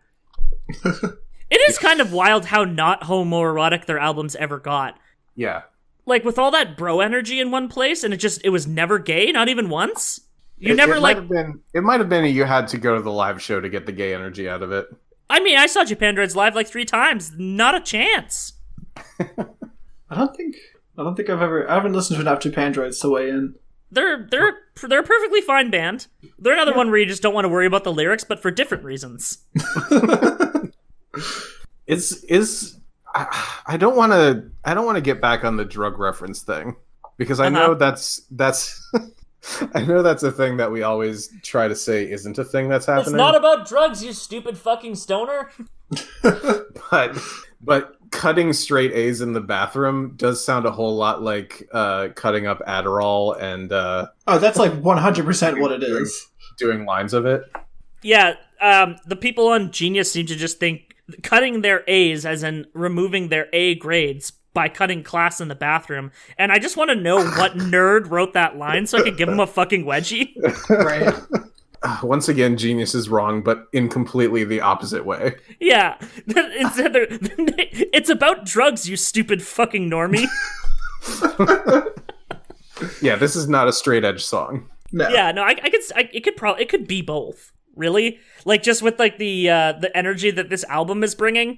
It is kind of wild how not homoerotic their albums ever got. Yeah. Like, with all that bro energy in one place, and it was never gay, not even once? It might have been you had to go to the live show to get the gay energy out of it. I mean, I saw Japandroids live like 3 times. Not a chance. I don't think I haven't listened to enough Japandroids to weigh in. They're a perfectly fine band. They're another one where you just don't want to worry about the lyrics, but for different reasons. I don't want to get back on the drug reference thing, because I know that's I know that's a thing that we always try to say isn't a thing that's happening. It's not about drugs, you stupid fucking stoner. But cutting straight A's in the bathroom does sound a whole lot like cutting up Adderall and that's like 100% what it is. Doing lines of it. Yeah, the people on Genius seem to just think cutting their A's as in removing their A grades by cutting class in the bathroom. And I just want to know what nerd wrote that line so I could give him a fucking wedgie. Right. Once again, Genius is wrong, but in completely the opposite way. Yeah. It's about drugs, you stupid fucking normie. Yeah, this is not a straight edge song. No. Yeah, no, it could be both. Really? Like, just with like the energy that this album is bringing,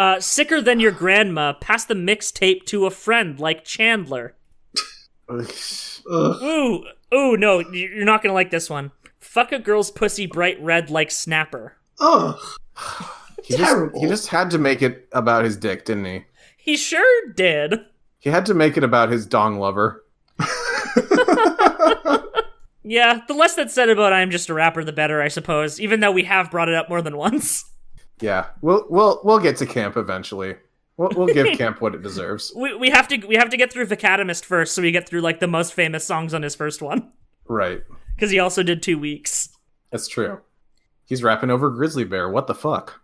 Sicker than your grandma. Pass the mixtape to a friend like Chandler. Ooh, no, you're not gonna like this one. Fuck a girl's pussy bright red like Snapper. Ugh. He just had to make it about his dick, didn't he? He sure did. He had to make it about his dong lover. Yeah, the less that's said about I'm Just a Rapper, the better, I suppose. Even though we have brought it up more than once. Yeah, we'll get to Camp eventually. We'll give Camp what it deserves. We have to get through Vicatomist first, so we get through like the most famous songs on his first one. Right. Because he also did 2 weeks. That's true. He's rapping over Grizzly Bear. What the fuck?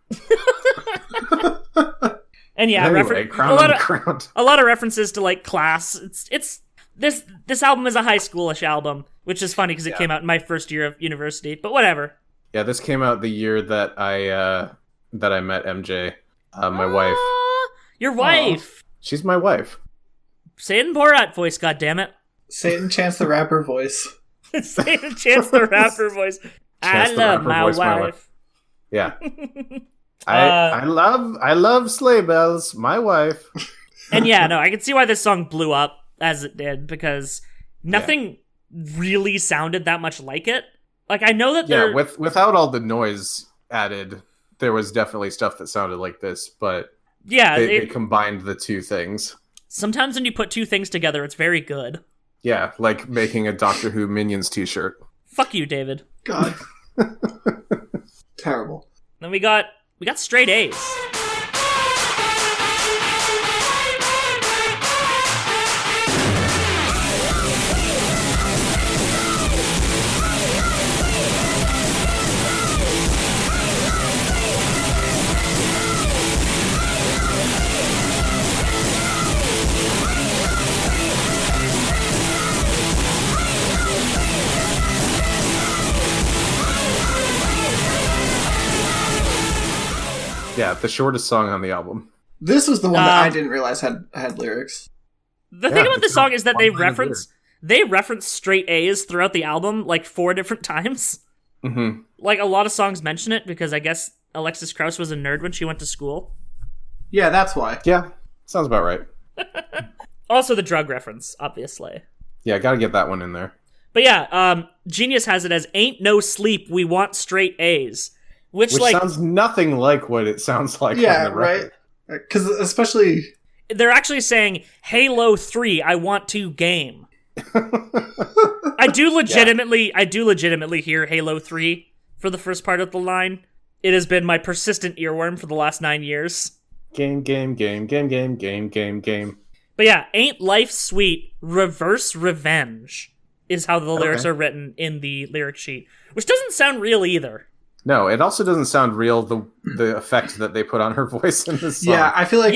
And yeah, anyway, a lot of references to like class. It's this album is a high schoolish album, which is funny because it came out in my first year of university. But whatever. Yeah, this came out the year that I met MJ, my wife. Your wife. She's my wife. Say it in Borat voice, goddammit. Say it in Chance the Rapper voice. Say it in Chance the Rapper voice. I love my wife. Yeah. I love Sleigh Bells, my wife. And yeah, no, I can see why this song blew up as it did, because nothing really sounded that much like it. Like, I know that without all the noise added, there was definitely stuff that sounded like this, but they combined the two things. Sometimes when you put two things together, it's very good. Yeah, like making a Doctor Who Minions t-shirt. Fuck you, David. God. Terrible. Then we got straight A's. Yeah, the shortest song on the album. This was the one that I didn't realize had lyrics. The thing about this song is that they reference straight A's throughout the album like 4 different times. Mm-hmm. Like, a lot of songs mention it because I guess Alexis Krauss was a nerd when she went to school. Yeah, that's why. Yeah, sounds about right. Also the drug reference, obviously. Yeah, gotta get that one in there. But yeah, Genius has it as "Ain't no sleep, we want straight A's." Which like, sounds nothing like what it sounds like on the record. Right? Because especially... They're actually saying, Halo 3, I want to game. I do legitimately hear Halo 3 for the first part of the line. It has been my persistent earworm for the last 9 years. Game. But yeah, Ain't Life Sweet, Reverse Revenge is how the lyrics are written in the lyric sheet. Which doesn't sound real either. No, it also doesn't sound real, the effect that they put on her voice in this song. Yeah, I feel like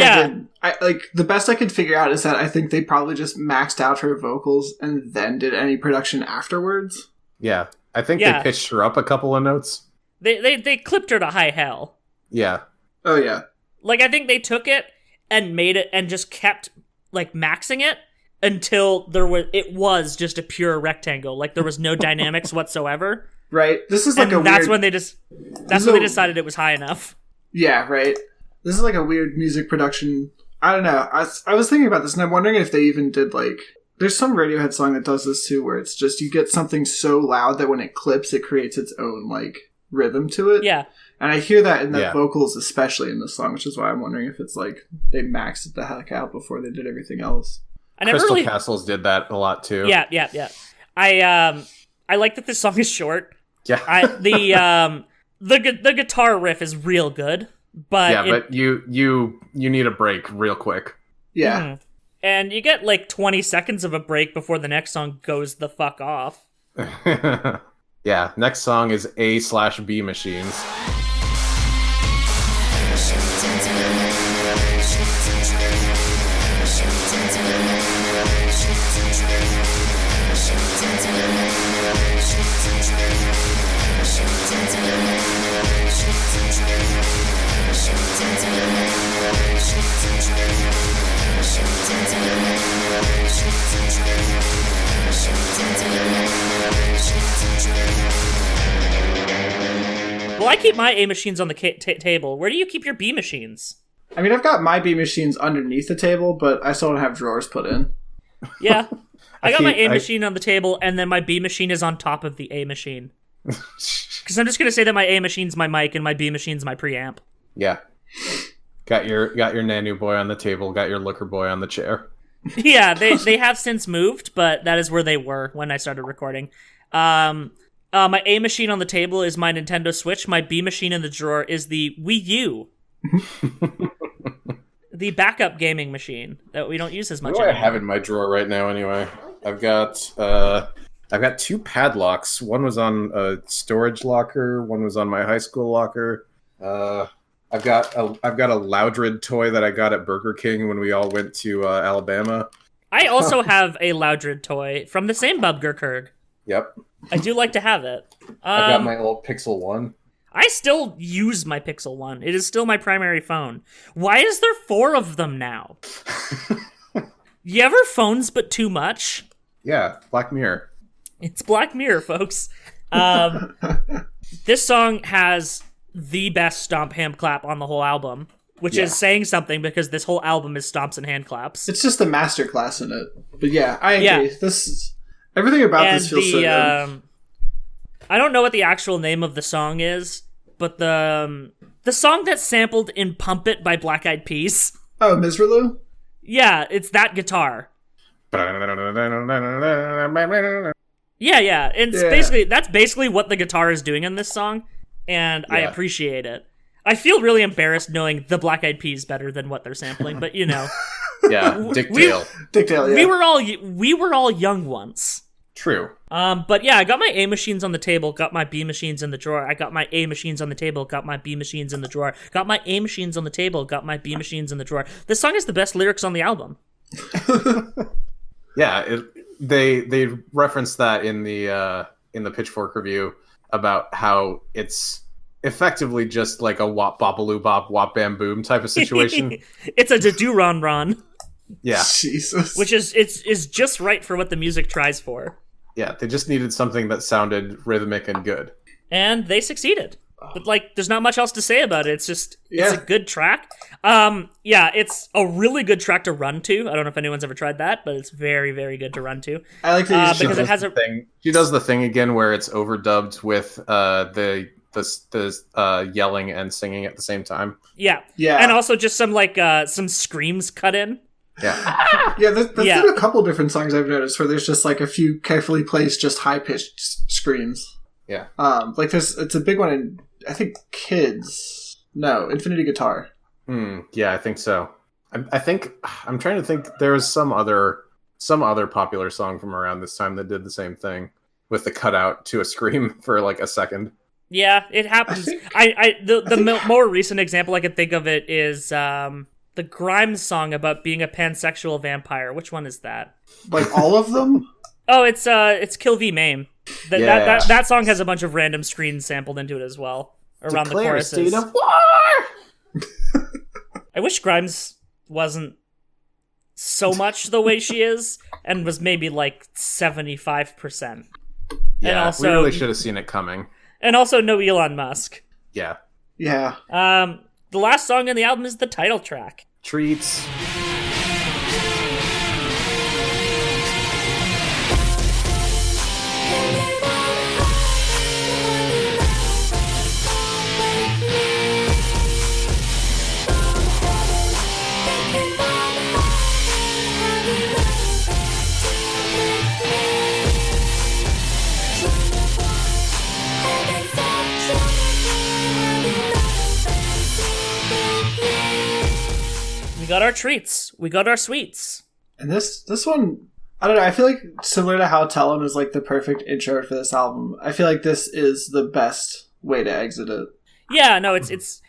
the best I could figure out is that I think they probably just maxed out her vocals and then did any production afterwards. Yeah, I think they pitched her up a couple of notes. They clipped her to high hell. Yeah. Oh, yeah. Like, I think they took it and made it and just kept, like, maxing it until it was just a pure rectangle. Like, there was no dynamics whatsoever. Right. This is like that's when they decided it was high enough. Yeah, right. This is like a weird music production. I don't know. I was thinking about this and I'm wondering if they even did like... There's some Radiohead song that does this too, where it's just you get something so loud that when it clips, it creates its own like rhythm to it. Yeah. And I hear that in the vocals, especially in this song, which is why I'm wondering if it's like they maxed it the heck out before they did everything else. Crystal Castles did that a lot too. Yeah. I like that this song is short. Yeah. The guitar riff is real good, but but you need a break real quick. Yeah. Mm-hmm. And you get like 20 seconds of a break before the next song goes the fuck off. Yeah, next song is A/B Machines. Well, I keep my A machines on the table. Where do you keep your B machines? I mean, I've got my B machines underneath the table, but I still don't have drawers put in. Yeah. I got my A machine on the table, and then my B machine is on top of the A machine. Because I'm just going to say that my A machine's my mic, and my B machine's my preamp. Yeah. Got your Nanu boy on the table, got your Looker boy on the chair. Yeah, they have since moved, but that is where they were when I started recording. My A machine on the table is my Nintendo Switch. My B machine in the drawer is the Wii U. The backup gaming machine that we don't use as much. What do I have in my drawer right now anyway? I've got 2 padlocks. One was on a storage locker, one was on my high school locker. I've got a Loudred toy that I got at Burger King when we all went to Alabama. I also have a Loudred toy from the same Bubger Kurg. Yep. I do like to have it. I've got my old Pixel 1. I still use my Pixel 1. It is still my primary phone. Why is there 4 of them now? You ever phones but too much? Yeah, Black Mirror. It's Black Mirror, folks. This song has the best stomp hand clap on the whole album, which is saying something because this whole album is stomps and hand claps. It's just a masterclass in it. But yeah, I agree. This is, everything about this feels so good. I don't know what the actual name of the song is, but the song that's sampled in Pump It by Black Eyed Peas. Oh, Misrulu? Yeah, it's that guitar. Yeah. And that's basically what the guitar is doing in this song, and I appreciate it. I feel really embarrassed knowing the Black Eyed Peas better than what they're sampling, but you know. Yeah, Dick Dale. Dick Dale, yeah. We were all young once. True. But yeah, I got my A machines on the table, got my B machines in the drawer. I got my A machines on the table, got my B machines in the drawer. Got my A machines on the table, got my B machines in the drawer. This song has the best lyrics on the album. Yeah, they referenced that in the Pitchfork review about how it's effectively just like a wop bopaloo bop wop bam boom type of situation. It's a do ron ron. Yeah, Jesus. Which is just right for what the music tries for. Yeah, they just needed something that sounded rhythmic and good. And they succeeded. But, like, there's not much else to say about it. It's just, it's a good track. It's a really good track to run to. I don't know if anyone's ever tried that, but it's very, very good to run to. I like that because it has a thing. She does the thing again where it's overdubbed with the yelling and singing at the same time. Yeah. And also just some, like, some screams cut in. Yeah. That's in a couple different songs I've noticed where there's just like a few carefully placed, just high pitched screams. Yeah. It's a big one in, I think, Infinity Guitar. Yeah, I think so. I'm trying to think. There was some other popular song from around this time that did the same thing with the cutout to a scream for like a second. Yeah, it happens. The more recent example I could think of it is the Grimes song about being a pansexual vampire. Which one is that? Like all of them? Oh, it's Kill V Mame. That song has a bunch of random screens sampled into it as well around the choruses. State of war! I wish Grimes wasn't so much the way she is and was maybe like 75%. Yeah, and also, we really should have seen it coming. And also no Elon Musk. Yeah. Yeah. The last song on the album is the title track. Treats. We got our treats. We got our sweets. And this one, I don't know, I feel like similar to how Tell 'Em is like the perfect intro for this album, I feel like this is the best way to exit it. Yeah, no, it's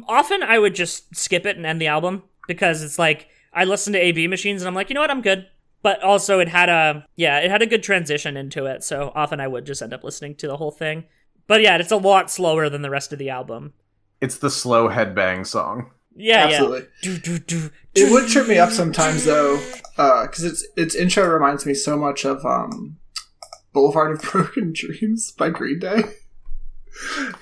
often I would just skip it and end the album because it's like I listen to AB Machines and I'm like, you know what, I'm good. But also it had a good transition into it, so often I would just end up listening to the whole thing. But yeah, it's a lot slower than the rest of the album. It's the slow headbang song. Yeah, absolutely. Yeah. It would trip me up sometimes though, because its intro reminds me so much of Boulevard of Broken Dreams by Green Day.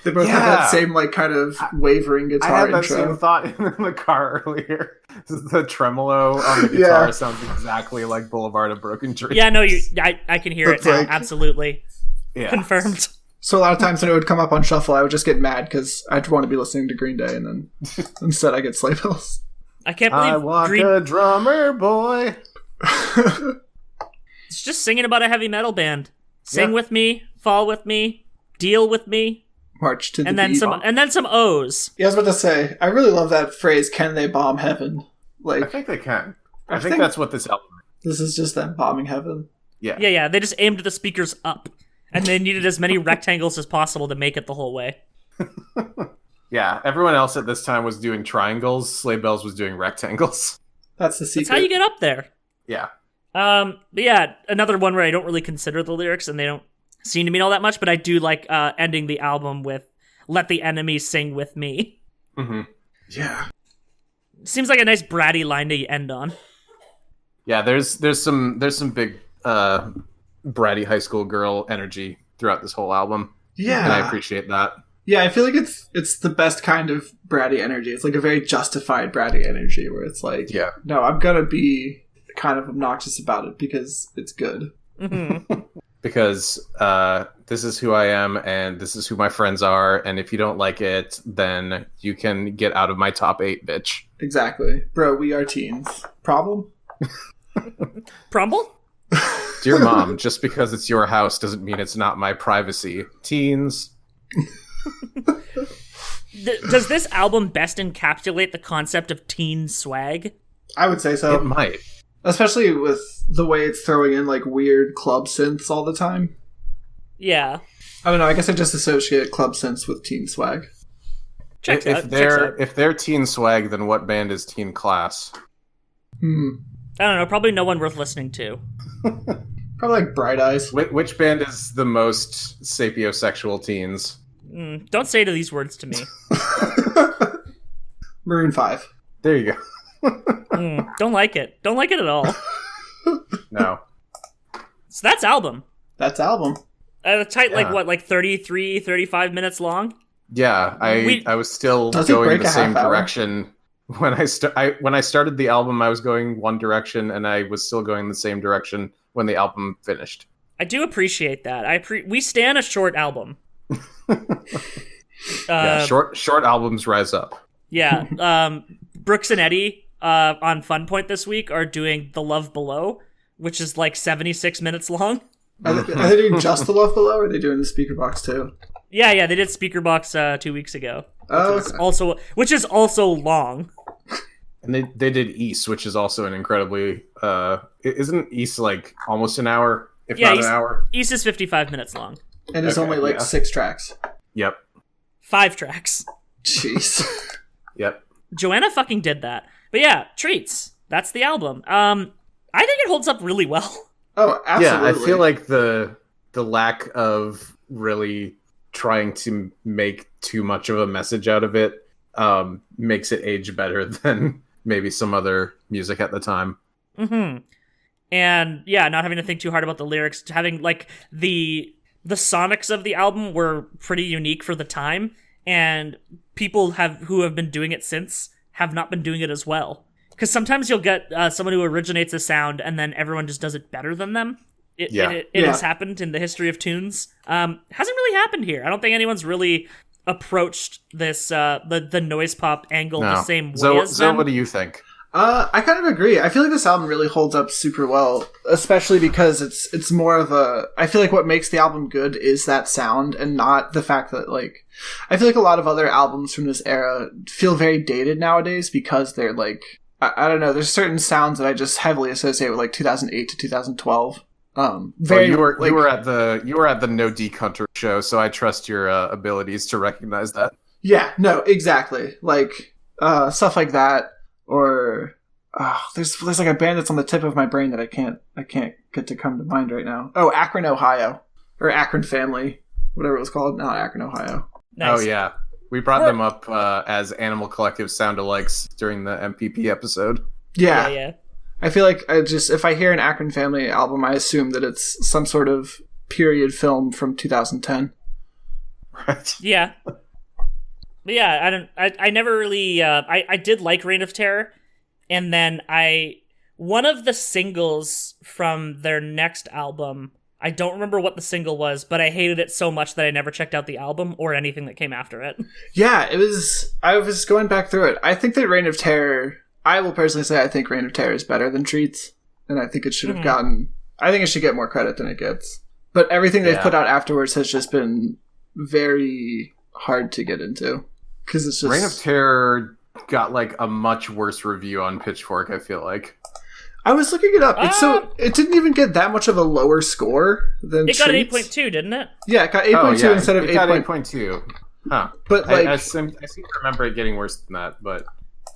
They both have that same like kind of wavering guitar I had that intro. same thought in the car earlier. The tremolo on the guitar sounds exactly like Boulevard of Broken Dreams. Yeah, no, I can hear it now. Absolutely. Yeah. Confirmed. So a lot of times when it would come up on shuffle, I would just get mad because I'd want to be listening to Green Day, and then instead I get Sleigh Bells. I can't believe I want a drummer boy. It's just singing about a heavy metal band. Sing with me, fall with me, deal with me, march to the and then beat. some O's. Yeah, I was about to say, I really love that phrase. Can they bomb heaven? Like, I think they can. I think that's what this album is. This is just them bombing heaven. Yeah. They just aimed the speakers up, and they needed as many rectangles as possible to make it the whole way. Yeah, everyone else at this time was doing triangles. Sleigh Bells was doing rectangles. That's the secret. That's how you get up there. Yeah. But yeah, another one where I don't really consider the lyrics, and they don't seem to mean all that much, but I do like ending the album with "Let the enemy sing with me." Mm-hmm. Yeah. Seems like a nice bratty line to end on. Yeah, there's some big bratty high school girl energy throughout this whole album. Yeah. And I appreciate that. Yeah, I feel like it's the best kind of bratty energy. It's like a very justified bratty energy where it's like, no, I'm gonna be kind of obnoxious about it because it's good. Mm-hmm. Because this is who I am and this is who my friends are, and if you don't like it, then you can get out of my top 8, bitch. Exactly. Bro, we are teens. Problem? Prumble? Dear Mom, just because it's your house doesn't mean it's not my privacy. Teens. Does this album best encapsulate the concept of teen swag? I would say so. It might. Especially with the way it's throwing in like weird club synths all the time. Yeah. I don't know, I guess I just associate club synths with teen swag. If they're teen swag, then what band is teen class? I don't know, probably no one worth listening to. Probably like Bright Eyes. Which band is the most sapiosexual teens? Don't say these words to me. Maroon 5. There you go. Don't like it. Don't like it at all. No. So that's album. That's album. At a tight, like 33, 35 minutes long? Yeah, I was still going the same direction. When I started the album, I was going one direction, and I was still going the same direction when the album finished. I do appreciate that. We stand a short album. Yeah, short albums rise up. Yeah. Brooks and Eddie on Fun Point this week are doing The Love Below, which is like 76 minutes long. Are they doing just The Love Below, or are they doing the speaker box too? Yeah, they did Speaker Box 2 weeks ago. Which is also long. And they did East, which is also an incredibly isn't East like almost an hour, if not an hour? East is 55 minutes long. And it's only like 6 tracks. Yep. 5 tracks. Jeez. Yep. Joanna fucking did that. But yeah, Treats. That's the album. I think it holds up really well. Oh, absolutely. Yeah, I feel like the lack of really trying to make too much of a message out of it makes it age better than maybe some other music at the time. Mm-hmm. And yeah, not having to think too hard about the lyrics, having like the sonics of the album were pretty unique for the time, and people who have been doing it since have not been doing it as well. Because sometimes you'll get someone who originates a sound and then everyone just does it better than them. It has happened in the history of tunes. Hasn't really happened here. I don't think anyone's really approached this the noise pop angle the same way as them. So what do you think? I kind of agree. I feel like this album really holds up super well, especially because it's more of a... I feel like what makes the album good is that sound, and not the fact that, like... I feel like a lot of other albums from this era feel very dated nowadays because they're, like... I don't know, there's certain sounds that I just heavily associate with, like, 2008 to 2012. You were at the No Deke Hunter show, so I trust your abilities to recognize that. Yeah, no, exactly. Like, stuff like that. Or there's like a band that's on the tip of my brain that I can't get to come to mind right now. Oh, Akron, Ohio, or Akron Family, whatever it was called. No, Akron, Ohio. Nice. Oh yeah, we brought them up as Animal Collective sound-alikes during the MPP episode. Yeah. I feel like if I hear an Akron Family album, I assume that it's some sort of period film from 2010. Right. Yeah. But yeah, I never really, I did like Reign of Terror, and then one of the singles from their next album, I don't remember what the single was, but I hated it so much that I never checked out the album or anything that came after it. Yeah, I was going back through it. I think that Reign of Terror, I will personally say I think Reign of Terror is better than Treats, and I think it should have I think it should get more credit than it gets. But everything they've put out afterwards has just been very hard to get into. Because it's just... Reign of Terror got like a much worse review on Pitchfork, I feel like. I was looking it up. It didn't even get that much of a lower score than It got Treats. 8.2, didn't it? Yeah, it got 8.2 instead of 8.2. It got 8.2. Huh. But like, I seem to remember it getting worse than that, but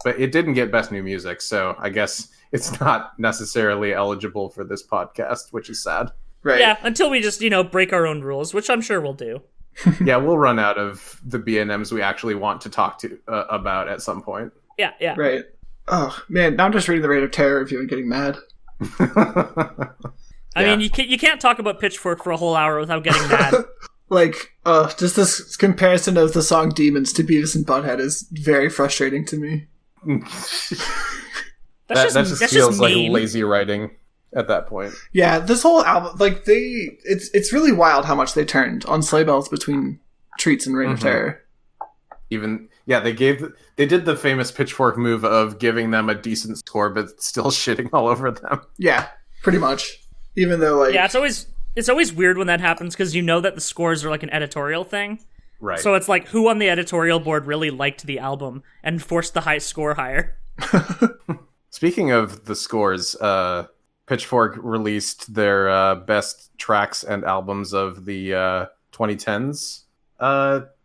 it didn't get Best New Music, so I guess it's not necessarily eligible for this podcast, which is sad. right. Yeah, until we just, break our own rules, which I'm sure we'll do. Yeah, we'll run out of the B&Ms we actually want to talk to about at some point. Yeah. Right. Oh, man, now I'm just reading the Reign of Terror review and getting mad. I mean, you can't talk about Pitchfork for a whole hour without getting mad. Just this comparison of the song Demons to Beavis and Butthead is very frustrating to me. That's just feels like mean. lazy writing at that point. Yeah, this whole album, it's really wild how much they turned on Sleigh Bells between Treats and Reign of Terror. They did the famous Pitchfork move of giving them a decent score, but still shitting all over them. Yeah, pretty much. Even though, yeah, it's always weird when that happens because you know that the scores are like an editorial thing. Right. So it's like who on the editorial board really liked the album and forced the high score higher. Speaking of the scores, Pitchfork released their best tracks and albums of the 2010s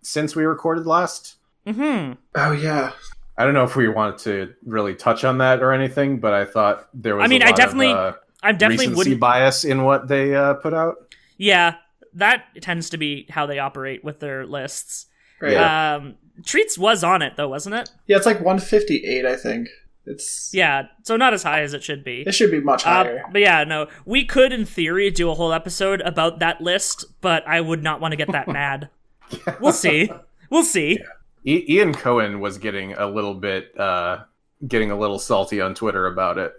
since we recorded last. Mm-hmm. Oh, yeah. I don't know if we wanted to really touch on that or anything, but I thought there was I definitely recency wouldn't bias in what they put out. Yeah, that tends to be how they operate with their lists. Right. Yeah. Treats was on it though, wasn't it? Yeah, it's like 158, I think. So not as high as it should be. It should be much higher. But yeah, no, we could in theory do a whole episode about that list, but I would not want to get that mad. We'll see. Yeah. Ian Cohen was getting a little salty on Twitter about it.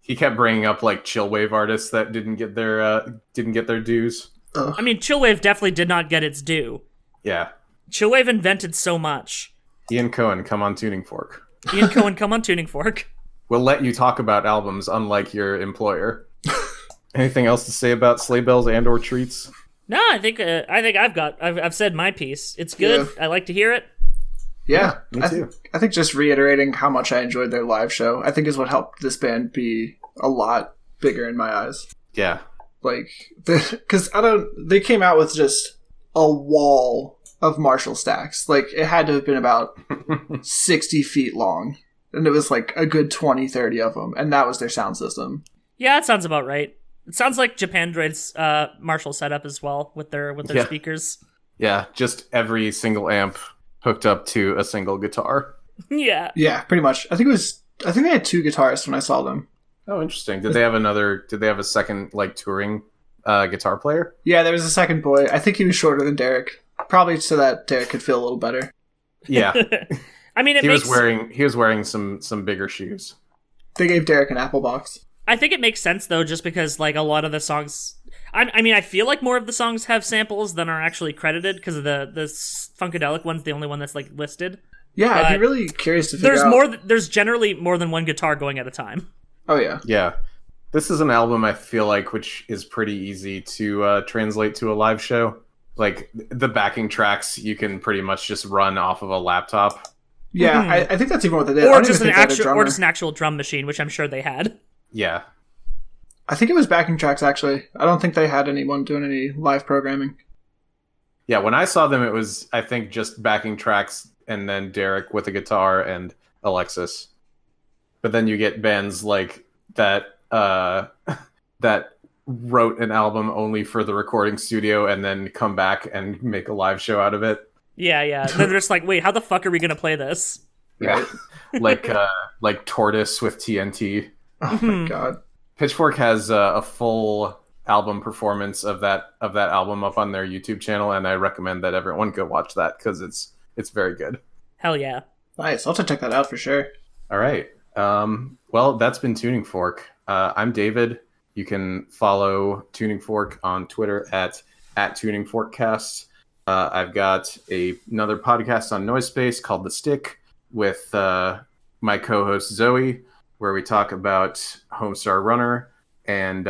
He kept bringing up like chillwave artists that didn't get their dues. I mean, chillwave definitely did not get its due. Yeah. Chillwave invented so much. Ian Cohen, come on Tuning Fork. Ian Cohen, come on Tuning Fork. We'll let you talk about albums, unlike your employer. Anything else to say about Sleigh Bells and/or Treats? No, I think I've said my piece. It's good. Yeah. I like to hear it. Yeah, me too. I think just reiterating how much I enjoyed their live show, I think is what helped this band be a lot bigger in my eyes. Yeah. Because they came out with just a wall of Marshall stacks. Like, it had to have been about 60 feet long. And it was like a good 20, 30 of them. And that was their sound system. Yeah, that sounds about right. It sounds like Japandroid's Marshall setup as well with their speakers. Yeah, just every single amp hooked up to a single guitar. Yeah. Yeah, pretty much. I think they had two guitarists when I saw them. Oh, interesting. Did they have a second like touring guitar player? Yeah, there was a second boy. I think he was shorter than Derek. Probably so that Derek could feel a little better. Yeah. I mean, he was wearing some bigger shoes. They gave Derek an Apple box. I think it makes sense though, just because like a lot of the songs. I feel like more of the songs have samples than are actually credited because of the Funkadelic one's the only one that's like listed. Yeah, but I'd be really curious to figure out. There's generally more than one guitar going at a time. Oh yeah. Yeah. This is an album I feel like which is pretty easy to translate to a live show. Like the backing tracks, you can pretty much just run off of a laptop. Yeah, I think that's even what they did. Or just an actual drum machine, which I'm sure they had. Yeah. I think it was backing tracks, actually. I don't think they had anyone doing any live programming. Yeah, when I saw them, it was, I think, just backing tracks and then Derek with a guitar and Alexis. But then you get bands like that that wrote an album only for the recording studio and then come back and make a live show out of it. Yeah. And then they're just like, wait, how the fuck are we going to play this? Yeah. like Tortoise with TNT. Oh my god. Pitchfork has a full album performance of that album up on their YouTube channel, and I recommend that everyone go watch that because it's very good. Hell yeah. Nice. I'll have to check that out for sure. All right. Well, that's been Tuning Fork. I'm David. You can follow Tuning Fork on Twitter at Tuning Forkcast. I've got another podcast on Noise Space called The Stick with my co-host Zoe, where we talk about Homestar Runner. And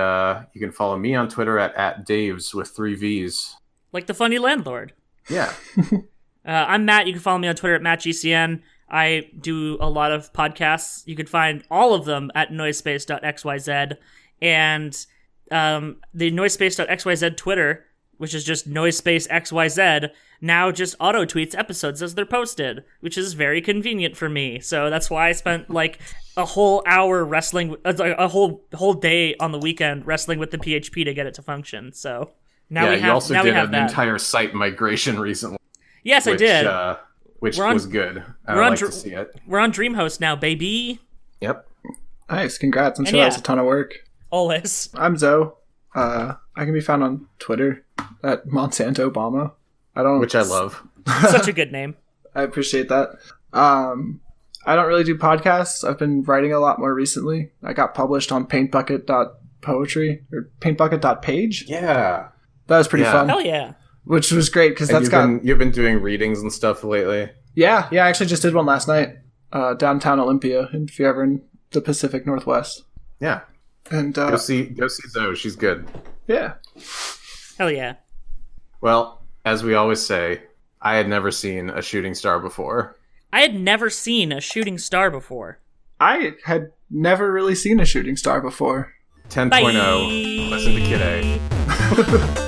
you can follow me on Twitter at Daves with 3 V's. Like the funny landlord. Yeah. I'm Matt. You can follow me on Twitter at MattGCN. I do a lot of podcasts. You can find all of them at noisespace.xyz. And the noisespace.xyz Twitter, which is just noisespace.xyz, now just auto-tweets episodes as they're posted, which is very convenient for me. So that's why I spent like a whole hour wrestling, a whole day on the weekend wrestling with the PHP to get it to function. So now we have, you also did an that. entire site migration recently. Yes, I did. Which was good. I like to see it. We're on DreamHost now, baby. Yep. Nice. Congrats. I'm sure that was a ton of work. Always. I'm Zoe. I can be found on Twitter at Monsanto Obama. Which I love. Such a good name. I appreciate that. I don't really do podcasts. I've been writing a lot more recently. I got published on paintbucket.poetry or paintbucket.page. Yeah. That was pretty fun. Hell yeah. Which was great because you've been doing readings and stuff lately. Yeah. I actually just did one last night. Downtown Olympia, if you're ever in the Pacific Northwest. Yeah. And go see Zoe. She's good. Yeah. Hell yeah. Well, as we always say, I had never seen a shooting star before. I had never seen a shooting star before. I had never really seen a shooting star before. 10.0. Listen to Kid A.